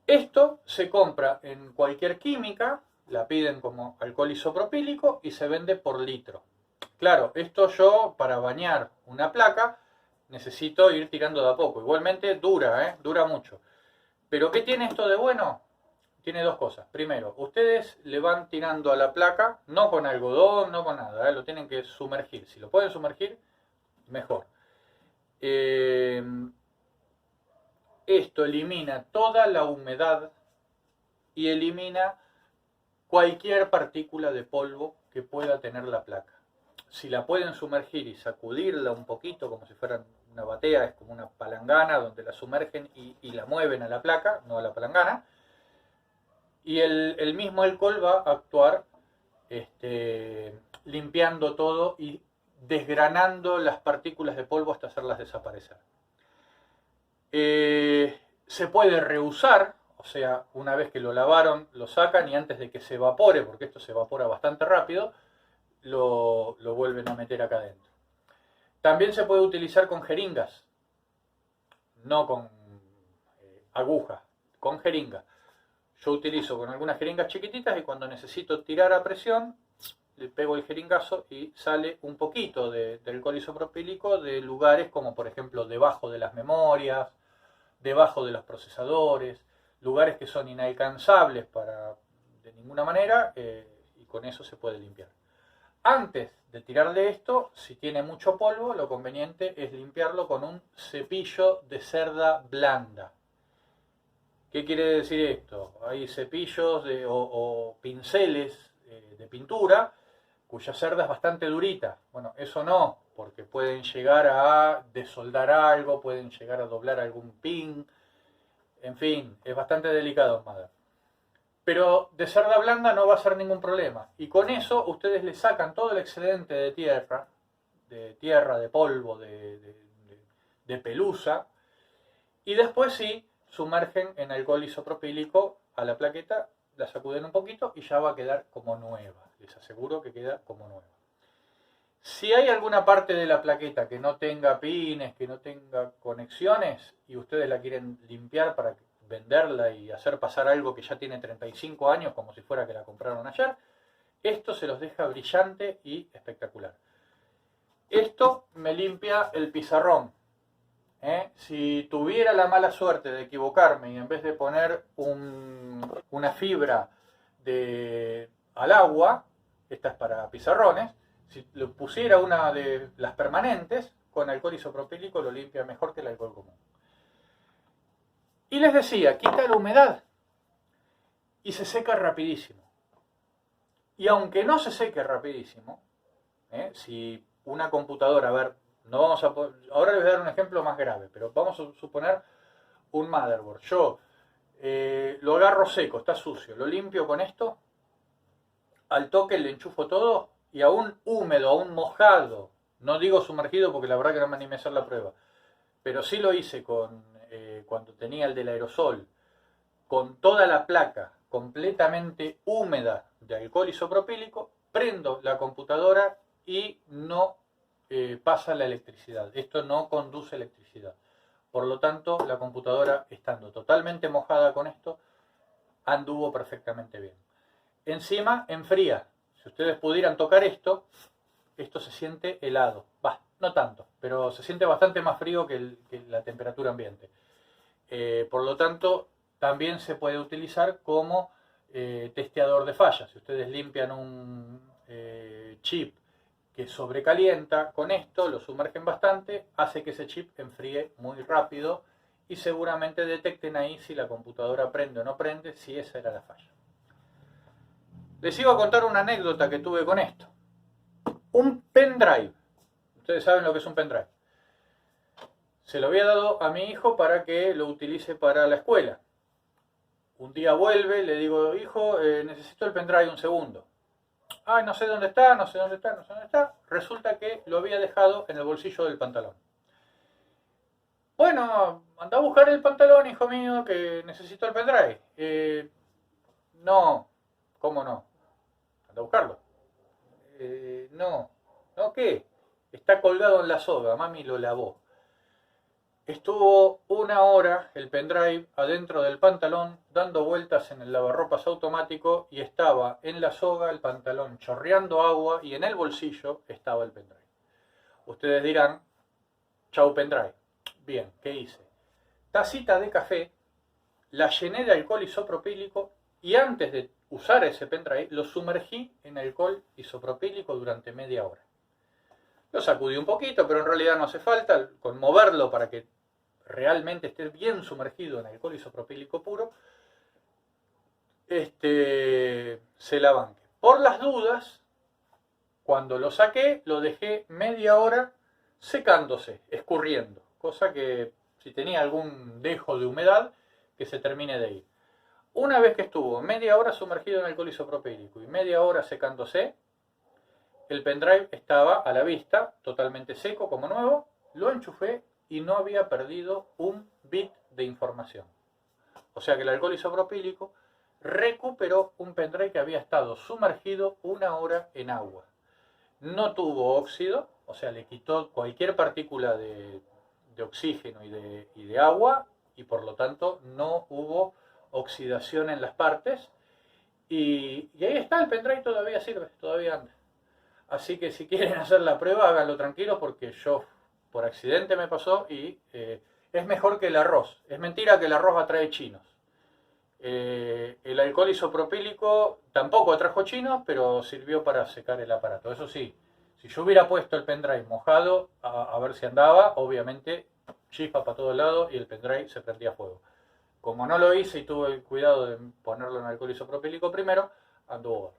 Esto se compra en cualquier química, la piden como alcohol isopropílico y se vende por litro. Claro, esto yo para bañar una placa necesito ir tirando de a poco. Igualmente dura, dura mucho. Pero ¿qué tiene esto de bueno? Tiene dos cosas. Primero, ustedes le van tirando a la placa, no con algodón, no con nada, lo tienen que sumergir. Si lo pueden sumergir, mejor. Esto elimina toda la humedad y elimina cualquier partícula de polvo que pueda tener la placa. Si la pueden sumergir y sacudirla un poquito, como si fuera una batea, es como una palangana donde la sumergen y la mueven a la placa, no a la palangana, y el mismo alcohol va a actuar limpiando todo y desgranando las partículas de polvo hasta hacerlas desaparecer. Se puede reusar, o sea, una vez que lo lavaron, lo sacan y antes de que se evapore, porque esto se evapora bastante rápido, lo vuelven a meter acá adentro. También se puede utilizar con jeringas, no con agujas, con jeringas. Yo utilizo con algunas jeringas chiquititas y cuando necesito tirar a presión, le pego el jeringazo y sale un poquito de alcohol isopropílico de lugares como por ejemplo debajo de las memorias, debajo de los procesadores, lugares que son inalcanzables de ninguna manera y con eso se puede limpiar. Antes de tirarle esto, si tiene mucho polvo, lo conveniente es limpiarlo con un cepillo de cerda blanda. ¿Qué quiere decir esto? Hay cepillos o pinceles de pintura cuya cerda es bastante durita. Bueno, eso no, porque pueden llegar a desoldar algo, pueden llegar a doblar algún pin, en fin, es bastante delicado, madre. Pero de cerda blanda no va a ser ningún problema. Y con eso ustedes le sacan todo el excedente de tierra, de polvo, de pelusa, y después sí, sumergen en alcohol isopropílico a la plaqueta, la sacuden un poquito y ya va a quedar como nueva. Les aseguro que queda como nueva. Si hay alguna parte de la plaqueta que no tenga pines, que no tenga conexiones y ustedes la quieren limpiar para venderla y hacer pasar algo que ya tiene 35 años como si fuera que la compraron ayer, esto se los deja brillante y espectacular. Esto me limpia el pizarrón. Si tuviera la mala suerte de equivocarme y en vez de poner una fibra al agua, esta es para pizarrones, si le pusiera una de las permanentes, con alcohol isopropílico lo limpia mejor que el alcohol común. Y les decía, quita la humedad y se seca rapidísimo. Y aunque no se seque rapidísimo, si una computadora, a ver, no vamos a, ahora les voy a dar un ejemplo más grave, pero vamos a suponer un motherboard. Yo lo agarro seco, está sucio, lo limpio con esto, al toque le enchufo todo y aún húmedo, aún mojado, no digo sumergido porque la verdad que no me animé a hacer la prueba, pero sí lo hice cuando tenía el del aerosol, con toda la placa completamente húmeda de alcohol isopropílico, prendo la computadora y no pasa la electricidad. Esto no conduce electricidad. Por lo tanto, la computadora, estando totalmente mojada con esto, anduvo perfectamente bien. Encima, enfría. Si ustedes pudieran tocar esto se siente helado. Bah, no tanto, pero se siente bastante más frío que la temperatura ambiente. Por lo tanto, también se puede utilizar como testeador de fallas. Si ustedes limpian un chip que sobrecalienta, con esto lo sumergen bastante, hace que ese chip enfríe muy rápido y seguramente detecten ahí si la computadora prende o no prende, si esa era la falla. Les iba a contar una anécdota que tuve con esto. Un pendrive. Ustedes saben lo que es un pendrive. Se lo había dado a mi hijo para que lo utilice para la escuela. Un día vuelve, le digo, hijo, necesito el pendrive un segundo. Ay, no sé dónde está, no sé dónde está, no sé dónde está. Resulta que lo había dejado en el bolsillo del pantalón. Bueno, anda a buscar el pantalón, hijo mío, que necesito el pendrive. No, ¿cómo no? Anda a buscarlo. No, ¿no qué? Está colgado en la soga, mami lo lavó. Estuvo 1 hora el pendrive adentro del pantalón dando vueltas en el lavarropas automático y estaba en la soga el pantalón chorreando agua y en el bolsillo estaba el pendrive. Ustedes dirán, chau pendrive. Bien, ¿qué hice? Tacita de café, la llené de alcohol isopropílico y antes de usar ese pendrive lo sumergí en alcohol isopropílico durante media hora. Lo sacudí un poquito, pero en realidad no hace falta, con moverlo para que realmente esté bien sumergido en alcohol isopropílico puro, se la banque. Por las dudas, cuando lo saqué, lo dejé media hora secándose, escurriendo, cosa que si tenía algún dejo de humedad, que se termine de ir. Una vez que estuvo media hora sumergido en alcohol isopropílico y media hora secándose, el pendrive estaba a la vista, totalmente seco como nuevo, lo enchufé y no había perdido un bit de información. O sea que el alcohol isopropílico recuperó un pendrive que había estado sumergido 1 hora en agua. No tuvo óxido, o sea, le quitó cualquier partícula de oxígeno y de agua, y por lo tanto no hubo oxidación en las partes. Y ahí está, el pendrive todavía sirve, todavía anda. Así que si quieren hacer la prueba, háganlo tranquilos porque yo por accidente me pasó y es mejor que el arroz. Es mentira que el arroz atrae chinos. El alcohol isopropílico tampoco atrajo chinos, pero sirvió para secar el aparato. Eso sí, si yo hubiera puesto el pendrive mojado a ver si andaba, obviamente chispa para todos lados y el pendrive se prendía fuego. Como no lo hice y tuve el cuidado de ponerlo en alcohol isopropílico primero, anduvo.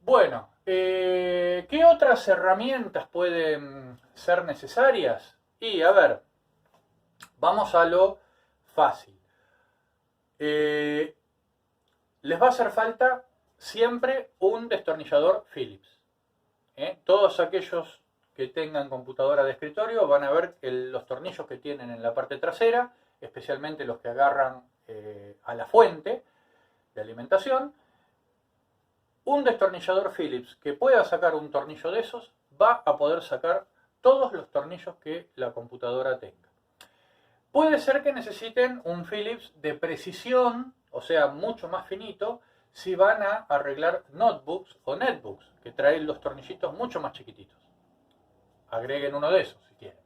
Bueno, ¿qué otras herramientas pueden ser necesarias? Y a ver, vamos a lo fácil. Les va a hacer falta siempre un destornillador Phillips. Todos aquellos que tengan computadora de escritorio van a ver los tornillos que tienen en la parte trasera, especialmente los que agarran a la fuente de alimentación. Un destornillador Phillips que pueda sacar un tornillo de esos va a poder sacar todos los tornillos que la computadora tenga. Puede ser que necesiten un Phillips de precisión, o sea, mucho más finito, si van a arreglar notebooks o netbooks, que traen los tornillitos mucho más chiquititos. Agreguen uno de esos si quieren.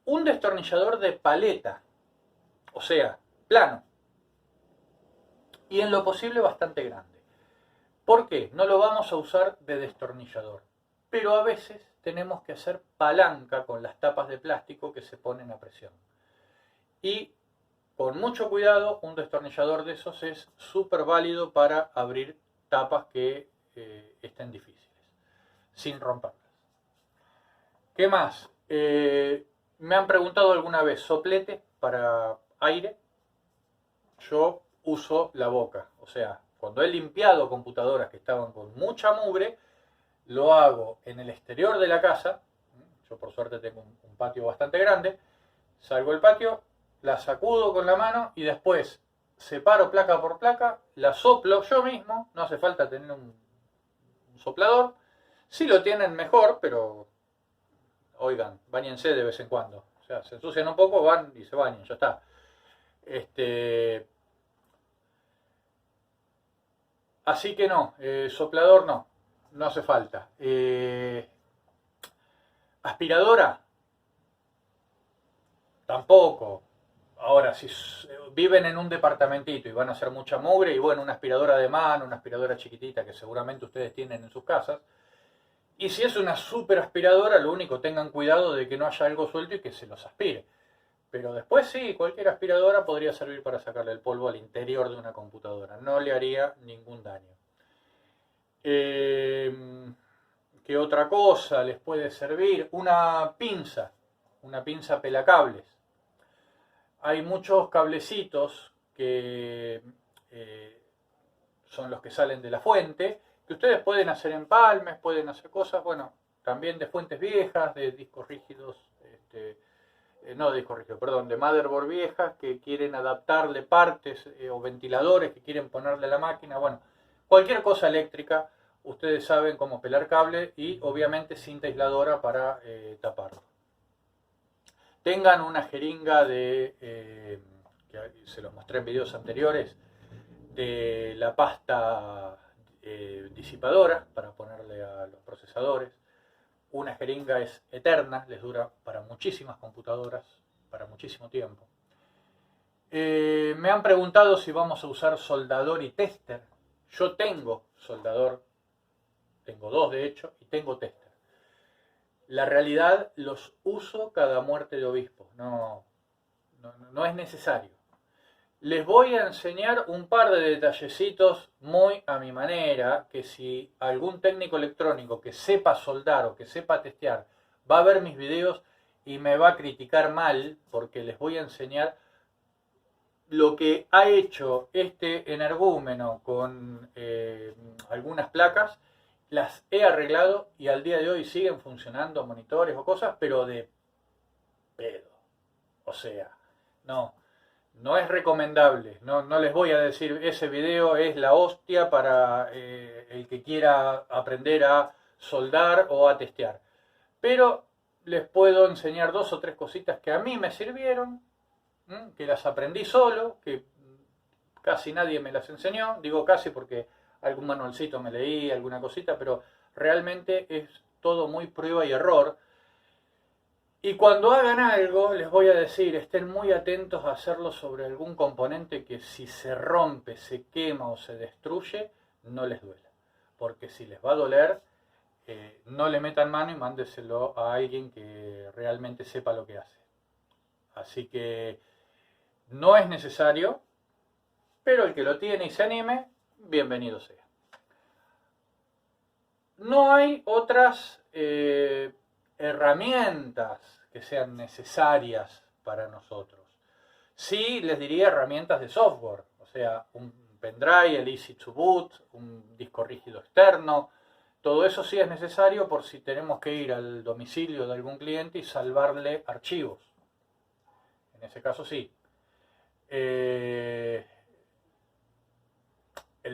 Un destornillador de paleta, o sea, plano, y en lo posible bastante grande. ¿Por qué? No lo vamos a usar de destornillador, pero a veces tenemos que hacer palanca con las tapas de plástico que se ponen a presión. Y con mucho cuidado, un destornillador de esos es súper válido para abrir tapas que estén difíciles, sin romperlas. ¿Qué más? Me han preguntado alguna vez, ¿soplete para aire? Yo uso la boca, o sea, cuando he limpiado computadoras que estaban con mucha mugre, lo hago en el exterior de la casa. Yo por suerte tengo un patio bastante grande. Salgo al patio, la sacudo con la mano y después separo placa por placa, la soplo yo mismo, no hace falta tener un soplador. Si lo tienen mejor, pero oigan, báñense de vez en cuando. O sea, se ensucian un poco, van y se bañan, ya está. Así que no, soplador no hace falta. Aspiradora, tampoco. Ahora, si viven en un departamentito y van a hacer mucha mugre, y bueno, una aspiradora de mano, una aspiradora chiquitita que seguramente ustedes tienen en sus casas. Y si es una super aspiradora, lo único, tengan cuidado de que no haya algo suelto y que se los aspire. Pero después sí, cualquier aspiradora podría servir para sacarle el polvo al interior de una computadora. No le haría ningún daño. ¿Qué otra cosa les puede servir? Una pinza pelacables. Hay muchos cablecitos que son los que salen de la fuente, que ustedes pueden hacer empalmes, pueden hacer cosas, bueno, también de fuentes viejas, de discos rígidos, no de discos rígidos, perdón, de motherboard viejas que quieren adaptarle partes o ventiladores que quieren ponerle a la máquina, bueno, cualquier cosa eléctrica, ustedes saben cómo pelar cable y obviamente cinta aisladora para taparlo. tengan una jeringa que se los mostré en videos anteriores, de la pasta disipadora para ponerle a los procesadores. Una jeringa es eterna, les dura para muchísimas computadoras, para muchísimo tiempo. Me han preguntado si vamos a usar soldador y tester. Yo tengo soldador, tengo dos de hecho, y tengo tester. La realidad, los uso cada muerte de obispo, no es necesario. Les voy a enseñar un par de detallecitos muy a mi manera, que si algún técnico electrónico que sepa soldar o que sepa testear va a ver mis videos y me va a criticar mal, porque les voy a enseñar lo que ha hecho este energúmeno con algunas placas. Las he arreglado y al día de hoy siguen funcionando monitores o cosas, pero de pedo. O sea, no es recomendable. No les voy a decir ese video es la hostia para el que quiera aprender a soldar o a testear. Pero les puedo enseñar dos o tres cositas que a mí me sirvieron, que las aprendí solo, que casi nadie me las enseñó. Digo casi porque algún manualcito me leí, alguna cosita, pero realmente es todo muy prueba y error. Y cuando hagan algo, les voy a decir, estén muy atentos a hacerlo sobre algún componente que si se rompe, se quema o se destruye, no les duela. Porque si les va a doler, no le metan mano y mándeselo a alguien que realmente sepa lo que hace. Así que no es necesario, pero el que lo tiene y se anime, bienvenido sea. No hay otras herramientas que sean necesarias para nosotros. Sí, les diría herramientas de software, o sea, un pendrive, el Easy to Boot, un disco rígido externo. Todo eso sí es necesario por si tenemos que ir al domicilio de algún cliente y salvarle archivos. En ese caso sí. El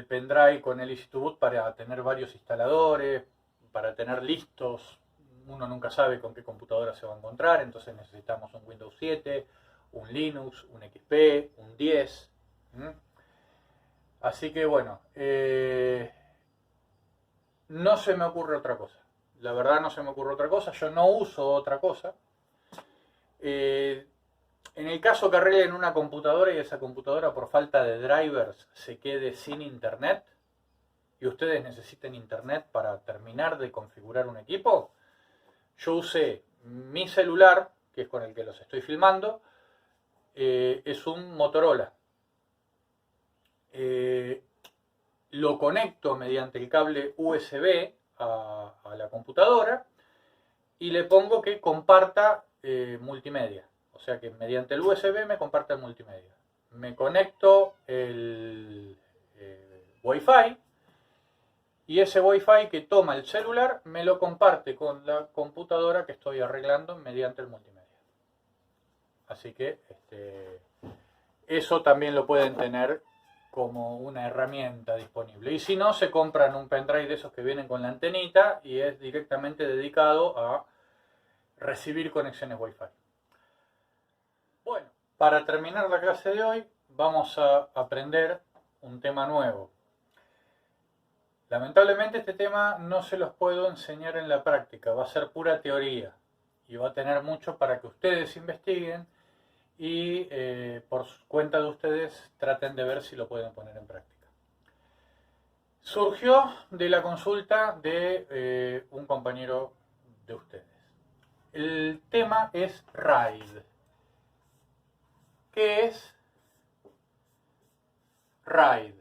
pendrive con el Easy to Boot para tener varios instaladores, para tener listos. Uno nunca sabe con qué computadora se va a encontrar, entonces necesitamos un Windows 7, un Linux, un XP, un 10. Así que bueno, no se me ocurre otra cosa. La verdad no se me ocurre otra cosa, yo no uso otra cosa. En el caso que arreglen una computadora y esa computadora por falta de drivers se quede sin internet y ustedes necesiten internet para terminar de configurar un equipo, yo usé mi celular, que es con el que los estoy filmando, es un Motorola. Lo conecto mediante el cable USB a la computadora y le pongo que comparta multimedia. O sea que mediante el USB me comparta el multimedia. Me conecto el Wi-Fi y ese Wi-Fi que toma el celular me lo comparte con la computadora que estoy arreglando mediante el multimedia. Así que eso también lo pueden tener como una herramienta disponible. Y si no, se compran un pendrive de esos que vienen con la antenita y es directamente dedicado a recibir conexiones Wi-Fi. Bueno, para terminar la clase de hoy vamos a aprender un tema nuevo. Lamentablemente este tema no se los puedo enseñar en la práctica, va a ser pura teoría y va a tener mucho para que ustedes investiguen y por cuenta de ustedes traten de ver si lo pueden poner en práctica. Surgió de la consulta de un compañero de ustedes. El tema es RAID. ¿Qué es RAID?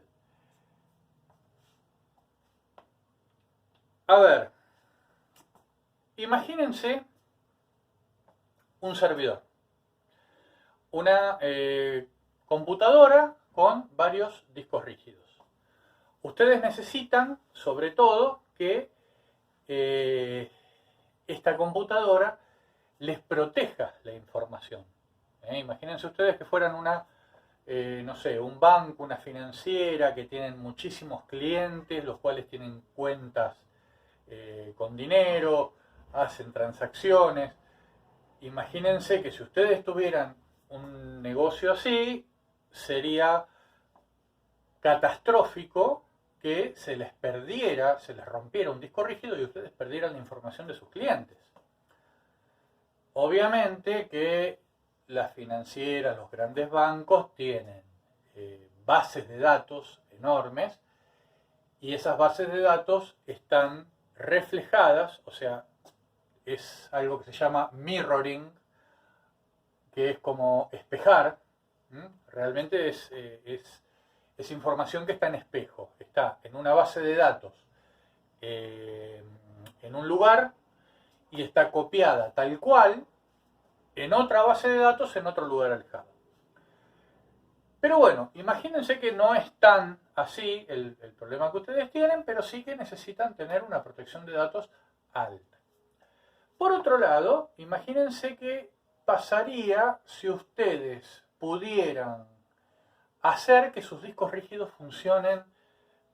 A ver, imagínense un servidor, una computadora con varios discos rígidos. Ustedes necesitan, sobre todo, que esta computadora les proteja la información. Imagínense ustedes que fueran no sé, un banco, una financiera que tienen muchísimos clientes, los cuales tienen cuentas con dinero, hacen transacciones imagínense que si ustedes tuvieran un negocio así, sería catastrófico que se les perdiera, se les rompiera un disco rígido y ustedes perdieran la información de sus clientes. Obviamente que las financieras, los grandes bancos tienen bases de datos enormes y esas bases de datos están reflejadas, o sea, es algo que se llama mirroring, que es como espejar. Realmente es información que está en espejo, está en una base de datos en un lugar y está copiada tal cual en otra base de datos en otro lugar alejado. Pero bueno, imagínense que no es tan así el problema que ustedes tienen, pero sí que necesitan tener una protección de datos alta. Por otro lado, imagínense qué pasaría si ustedes pudieran hacer que sus discos rígidos funcionen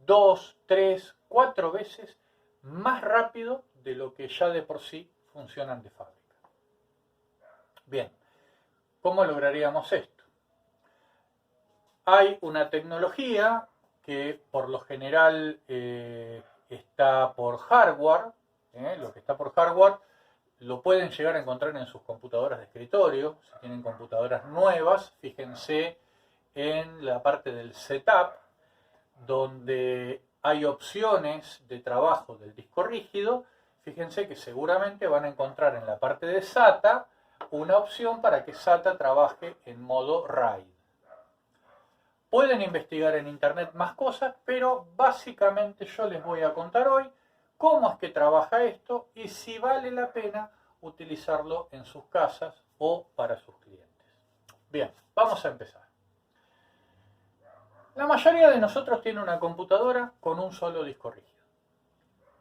2, 3, 4 veces más rápido de lo que ya de por sí funcionan de fábrica. Bien, ¿cómo lograríamos esto? Hay una tecnología que por lo general está por hardware, lo que está por hardware lo pueden llegar a encontrar en sus computadoras de escritorio. Si tienen computadoras nuevas, fíjense en la parte del setup, donde hay opciones de trabajo del disco rígido. Fíjense que seguramente van a encontrar en la parte de SATA una opción para que SATA trabaje en modo RAID. Pueden investigar en internet más cosas, pero básicamente yo les voy a contar hoy cómo es que trabaja esto y si vale la pena utilizarlo en sus casas o para sus clientes. Bien, vamos a empezar. La mayoría de nosotros tiene una computadora con un solo disco rígido.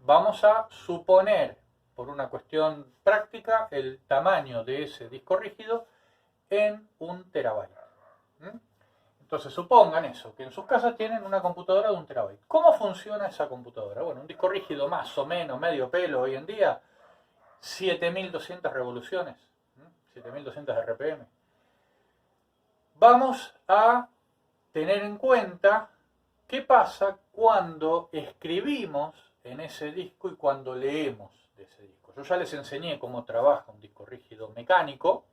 Vamos a suponer, por una cuestión práctica, el tamaño de ese disco rígido en 1 terabyte. Entonces supongan eso, que en sus casas tienen una computadora de 1 terabyte. ¿Cómo funciona esa computadora? Bueno, un disco rígido más o menos, medio pelo hoy en día, 7200 revoluciones, 7200 RPM. Vamos a tener en cuenta qué pasa cuando escribimos en ese disco y cuando leemos de ese disco. Yo ya les enseñé cómo trabaja un disco rígido mecánico,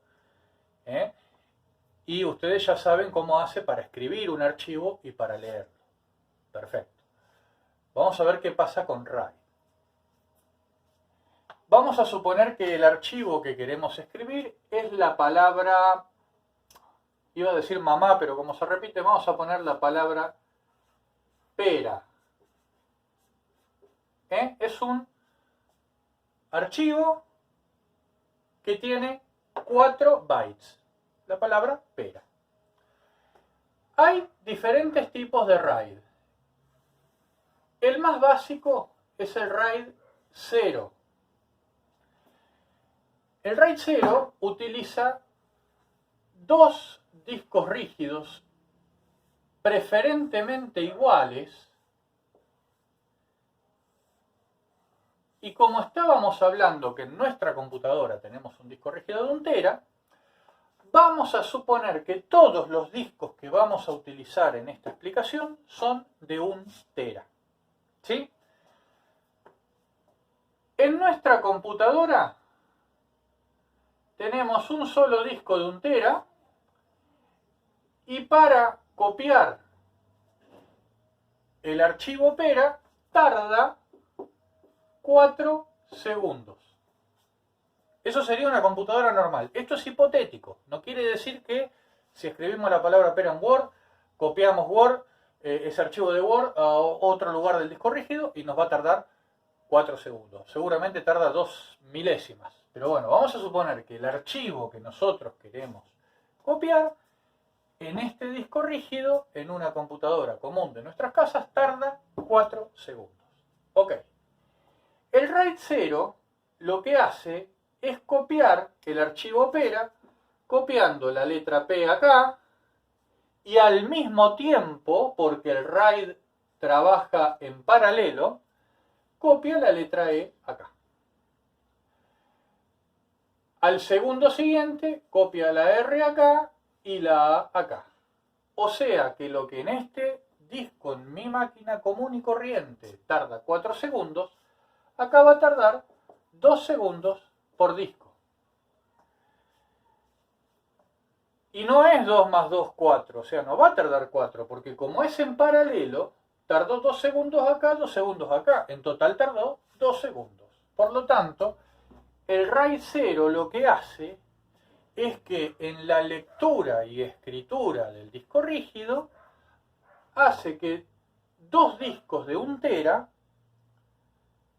y ustedes ya saben cómo hace para escribir un archivo y para leerlo. Perfecto. Vamos a ver qué pasa con RAID. Vamos a suponer que el archivo que queremos escribir es la palabra, iba a decir mamá, pero como se repite, vamos a poner la palabra pera. Es un archivo que tiene 4 bytes. La palabra pera. Hay diferentes tipos de RAID. El más básico es el RAID 0. El RAID 0 utiliza 2 discos rígidos preferentemente iguales, y como estábamos hablando que en nuestra computadora tenemos un disco rígido de 1 tera, vamos a suponer que todos los discos que vamos a utilizar en esta explicación son de 1 tera. ¿Sí? En nuestra computadora tenemos un solo disco de 1 tera y para copiar el archivo pera tarda 4 segundos. Eso sería una computadora normal. Esto es hipotético. No quiere decir que si escribimos la palabra pera en Word, copiamos Word, ese archivo de Word a otro lugar del disco rígido y nos va a tardar 4 segundos. Seguramente tarda 2 milésimas. Pero bueno, vamos a suponer que el archivo que nosotros queremos copiar en este disco rígido, en una computadora común de nuestras casas, tarda 4 segundos. Ok. El RAID 0 lo que hace es copiar el archivo pera, copiando la letra P acá, y al mismo tiempo, porque el RAID trabaja en paralelo, copia la letra E acá. Al segundo siguiente copia la R acá y la A acá. O sea que lo que en este disco, en mi máquina común y corriente, tarda 4 segundos, acá va a tardar 2 segundos por disco. Y no es 2 más 2, 4, o sea, no va a tardar 4, porque como es en paralelo, tardó 2 segundos acá, 2 segundos acá. En total tardó 2 segundos. Por lo tanto, el RAID 0 lo que hace es que en la lectura y escritura del disco rígido, hace que 2 discos de 1 tera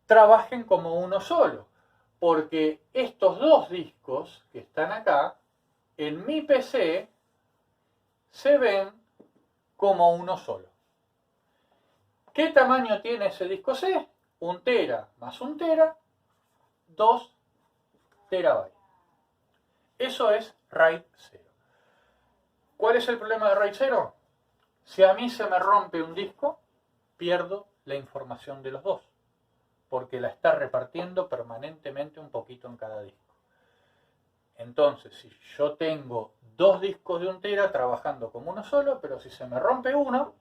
trabajen como uno solo. Porque estos 2 discos que están acá, en mi PC, se ven como uno solo. ¿Qué tamaño tiene ese disco C? 1 tera más 1 tera, 2 terabytes. Eso es RAID 0. ¿Cuál es el problema de RAID 0? Si a mí se me rompe un disco, pierdo la información de los dos, porque la está repartiendo permanentemente un poquito en cada disco. Entonces, si yo tengo 2 discos de 1 tera trabajando como uno solo, pero si se me rompe uno,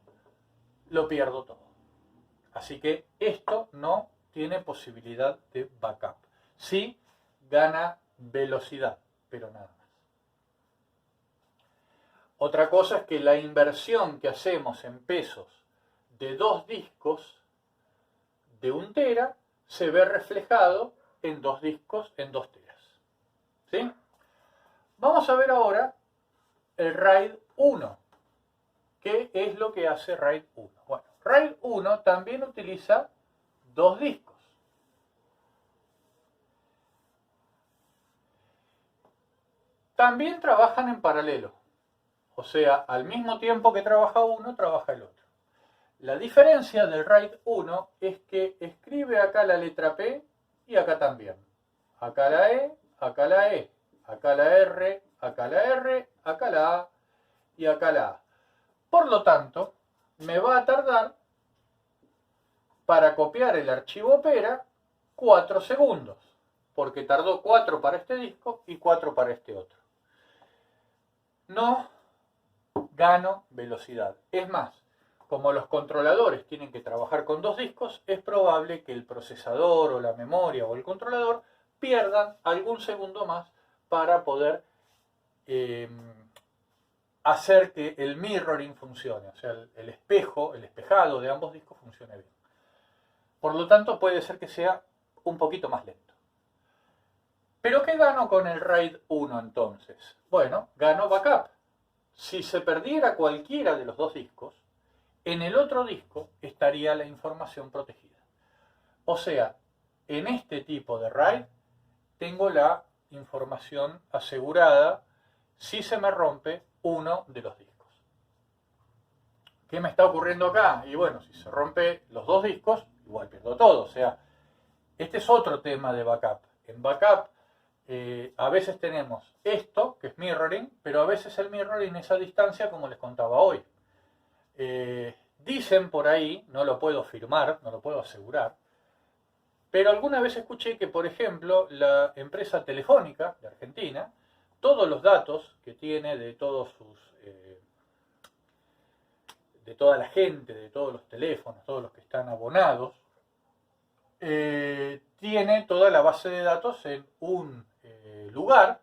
lo pierdo todo. Así que esto no tiene posibilidad de backup. Sí gana velocidad, pero nada más. Otra cosa es que la inversión que hacemos en pesos de 2 discos de 1 tera se ve reflejado en 2 discos en 2 teras. ¿Sí? Vamos a ver ahora el RAID 1. ¿Qué es lo que hace RAID 1? Bueno, RAID 1 también utiliza 2 discos. También trabajan en paralelo. O sea, al mismo tiempo que trabaja uno, trabaja el otro. La diferencia del RAID 1 es que escribe acá la letra P y acá también. Acá la E, acá la E, acá la R, acá la R, acá la A y acá la A. Por lo tanto, me va a tardar para copiar el archivo Opera 4 segundos, porque tardó 4 para este disco y 4 para este otro. No gano velocidad. Es más, como los controladores tienen que trabajar con 2 discos, es probable que el procesador o la memoria o el controlador pierdan algún segundo más para poder hacer que el mirroring funcione, o sea, el espejo, el espejado de ambos discos funcione bien. Por lo tanto, puede ser que sea un poquito más lento. ¿Pero qué gano con el RAID 1 entonces? Bueno, gano backup. Si se perdiera cualquiera de los 2 discos, en el otro disco estaría la información protegida. O sea, en este tipo de RAID tengo la información asegurada si se me rompe uno de los discos. ¿Qué me está ocurriendo acá? Y bueno, si se rompe los 2 discos, igual pierdo todo. O sea, este es otro tema de backup. En backup a veces tenemos esto, que es mirroring, pero a veces el mirroring es a distancia, como les contaba hoy. Dicen por ahí, no lo puedo afirmar, no lo puedo asegurar, pero alguna vez escuché que, por ejemplo, la empresa Telefónica de Argentina, todos los datos que tiene de todos sus de toda la gente, de todos los teléfonos, todos los que están abonados, tiene toda la base de datos en un lugar,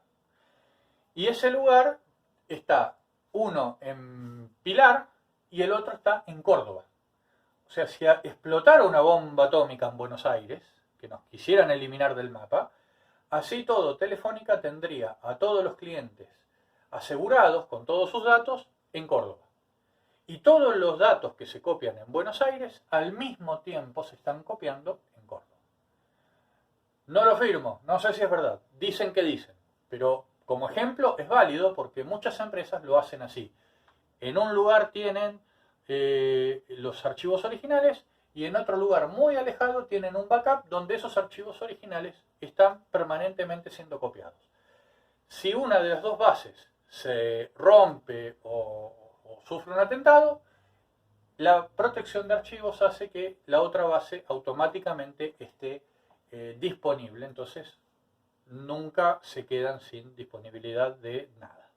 y ese lugar está uno en Pilar y el otro está en Córdoba. O sea, si explotara una bomba atómica en Buenos Aires, que nos quisieran eliminar del mapa, así todo, Telefónica tendría a todos los clientes asegurados con todos sus datos en Córdoba. Y todos los datos que se copian en Buenos Aires al mismo tiempo se están copiando en Córdoba. No lo firmo, no sé si es verdad, dicen que dicen, pero como ejemplo es válido porque muchas empresas lo hacen así. En un lugar tienen los archivos originales y en otro lugar muy alejado tienen un backup donde esos archivos originales están permanentemente siendo copiados. Si una de las dos bases se rompe o sufre un atentado, la protección de archivos hace que la otra base automáticamente esté disponible. Entonces nunca se quedan sin disponibilidad de nada.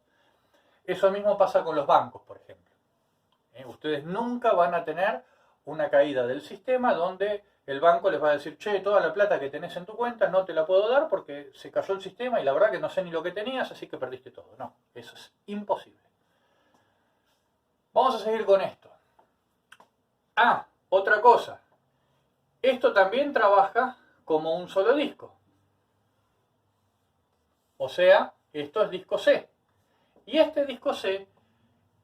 Eso mismo pasa con los bancos, por ejemplo. Ustedes nunca van a tener una caída del sistema donde el banco les va a decir, che, toda la plata que tenés en tu cuenta no te la puedo dar porque se cayó el sistema y la verdad que no sé ni lo que tenías, así que perdiste todo. No, eso es imposible. Vamos a seguir con esto. Ah, otra cosa. Esto también trabaja como un solo disco. O sea, esto es disco C. Y este disco C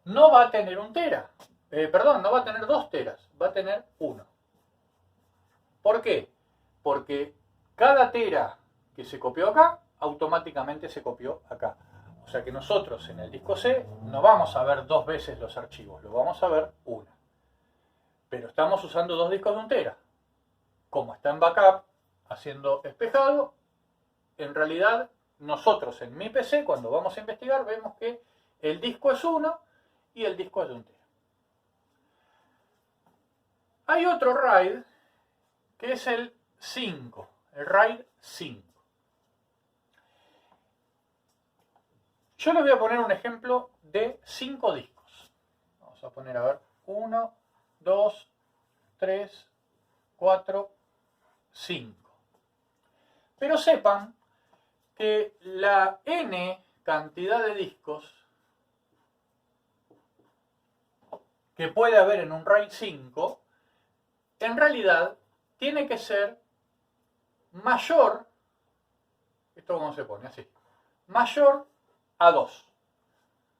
no va a tener un tera. No va a tener 2 teras, va a tener 1. ¿Por qué? Porque cada tera que se copió acá, automáticamente se copió acá. O sea que nosotros en el disco C no vamos a ver 2 veces los archivos, lo vamos a ver una. Pero estamos usando 2 discos de 1 tera. Como está en backup, haciendo espejado, en realidad nosotros en mi PC, cuando vamos a investigar, vemos que el disco es 1 y el disco es de 1 tera. Hay otro RAID que es el 5, el RAID 5. Yo les voy a poner un ejemplo de 5 discos. Vamos a poner, a ver, 1, 2, 3, 4, 5. Pero sepan que la n cantidad de discos que puede haber en un RAID 5, en realidad tiene que ser mayor, esto cómo se pone, así, mayor a 2.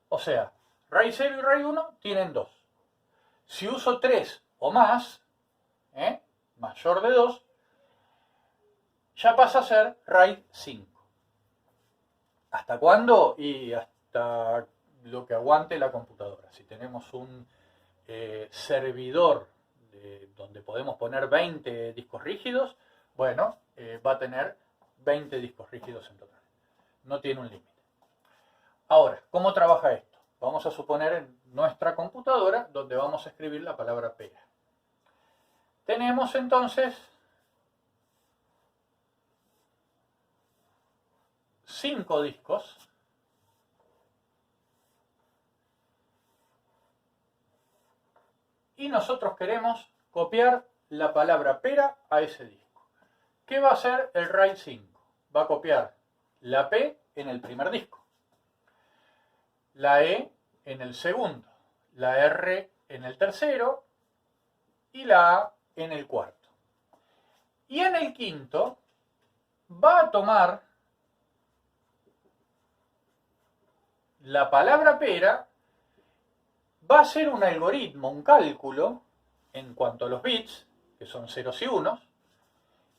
O sea, RAID 0 y RAID 1 tienen 2. Si uso 3 o más, mayor de 2, ya pasa a ser RAID 5. ¿Hasta cuándo? Y hasta lo que aguante la computadora. Si tenemos un servidor donde podemos poner 20 discos rígidos, bueno, va a tener 20 discos rígidos en total. No tiene un límite. Ahora, ¿cómo trabaja esto? Vamos a suponer en nuestra computadora donde vamos a escribir la palabra pera. Tenemos entonces 5 discos y nosotros queremos copiar la palabra pera a ese disco. ¿Qué va a hacer el RAID 5? Va a copiar la P en el primer disco, la E en el segundo, la R en el tercero y la A en el cuarto. Y en el quinto va a tomar la palabra pera, va a hacer un algoritmo, un cálculo en cuanto a los bits, que son ceros y unos,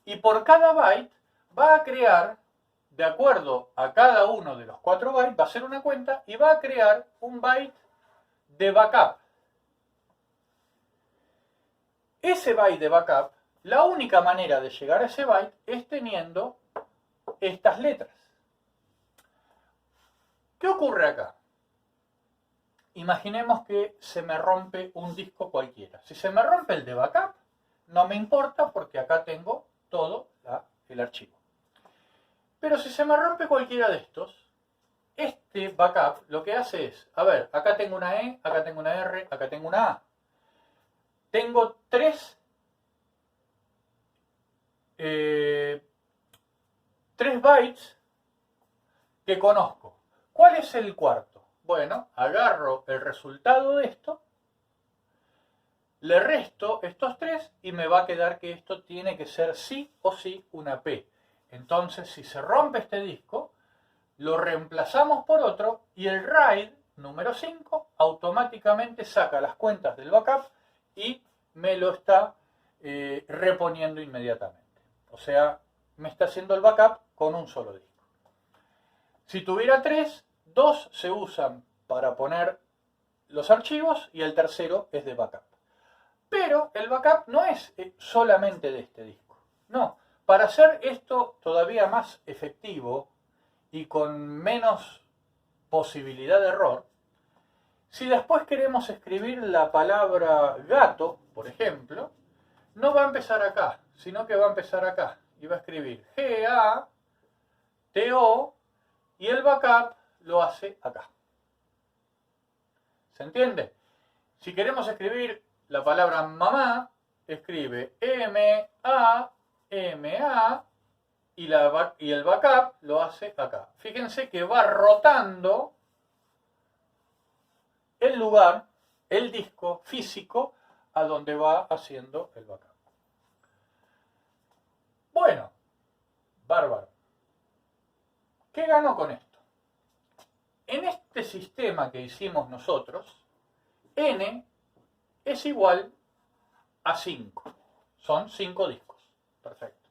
y por cada byte va a crear, de acuerdo a cada uno de los 4 bytes, va a hacer una cuenta y va a crear un byte de backup. Ese byte de backup, la única manera de llegar a ese byte es teniendo estas letras. ¿Qué ocurre acá? Imaginemos que se me rompe un disco cualquiera. Si se me rompe el de backup, no me importa porque acá tengo todo el archivo. Pero si se me rompe cualquiera de estos, este backup lo que hace es, a ver, acá tengo una E, acá tengo una R, acá tengo una A. Tengo 3 bytes que conozco. ¿Cuál es el cuarto? Bueno, agarro el resultado de esto, le resto estos 3 y me va a quedar que esto tiene que ser sí o sí una P. Entonces, si se rompe este disco, lo reemplazamos por otro y el RAID número 5 automáticamente saca las cuentas del backup y me lo está reponiendo inmediatamente. O sea, me está haciendo el backup con un solo disco. Si tuviera 3, 2 se usan para poner los archivos y el tercero es de backup. Pero el backup no es solamente de este disco. No, para hacer esto todavía más efectivo y con menos posibilidad de error, si después queremos escribir la palabra gato, por ejemplo, no va a empezar acá, sino que va a empezar acá y va a escribir G-A-T-O. TO y el backup lo hace acá. ¿Se entiende? Si queremos escribir la palabra mamá, escribe MA y el backup lo hace acá. Fíjense que va rotando el lugar, el disco físico, a donde va haciendo el backup. Bueno, bárbaro. ¿Qué ganó con esto? En este sistema que hicimos nosotros, N es igual a 5. Son 5 discos. Perfecto.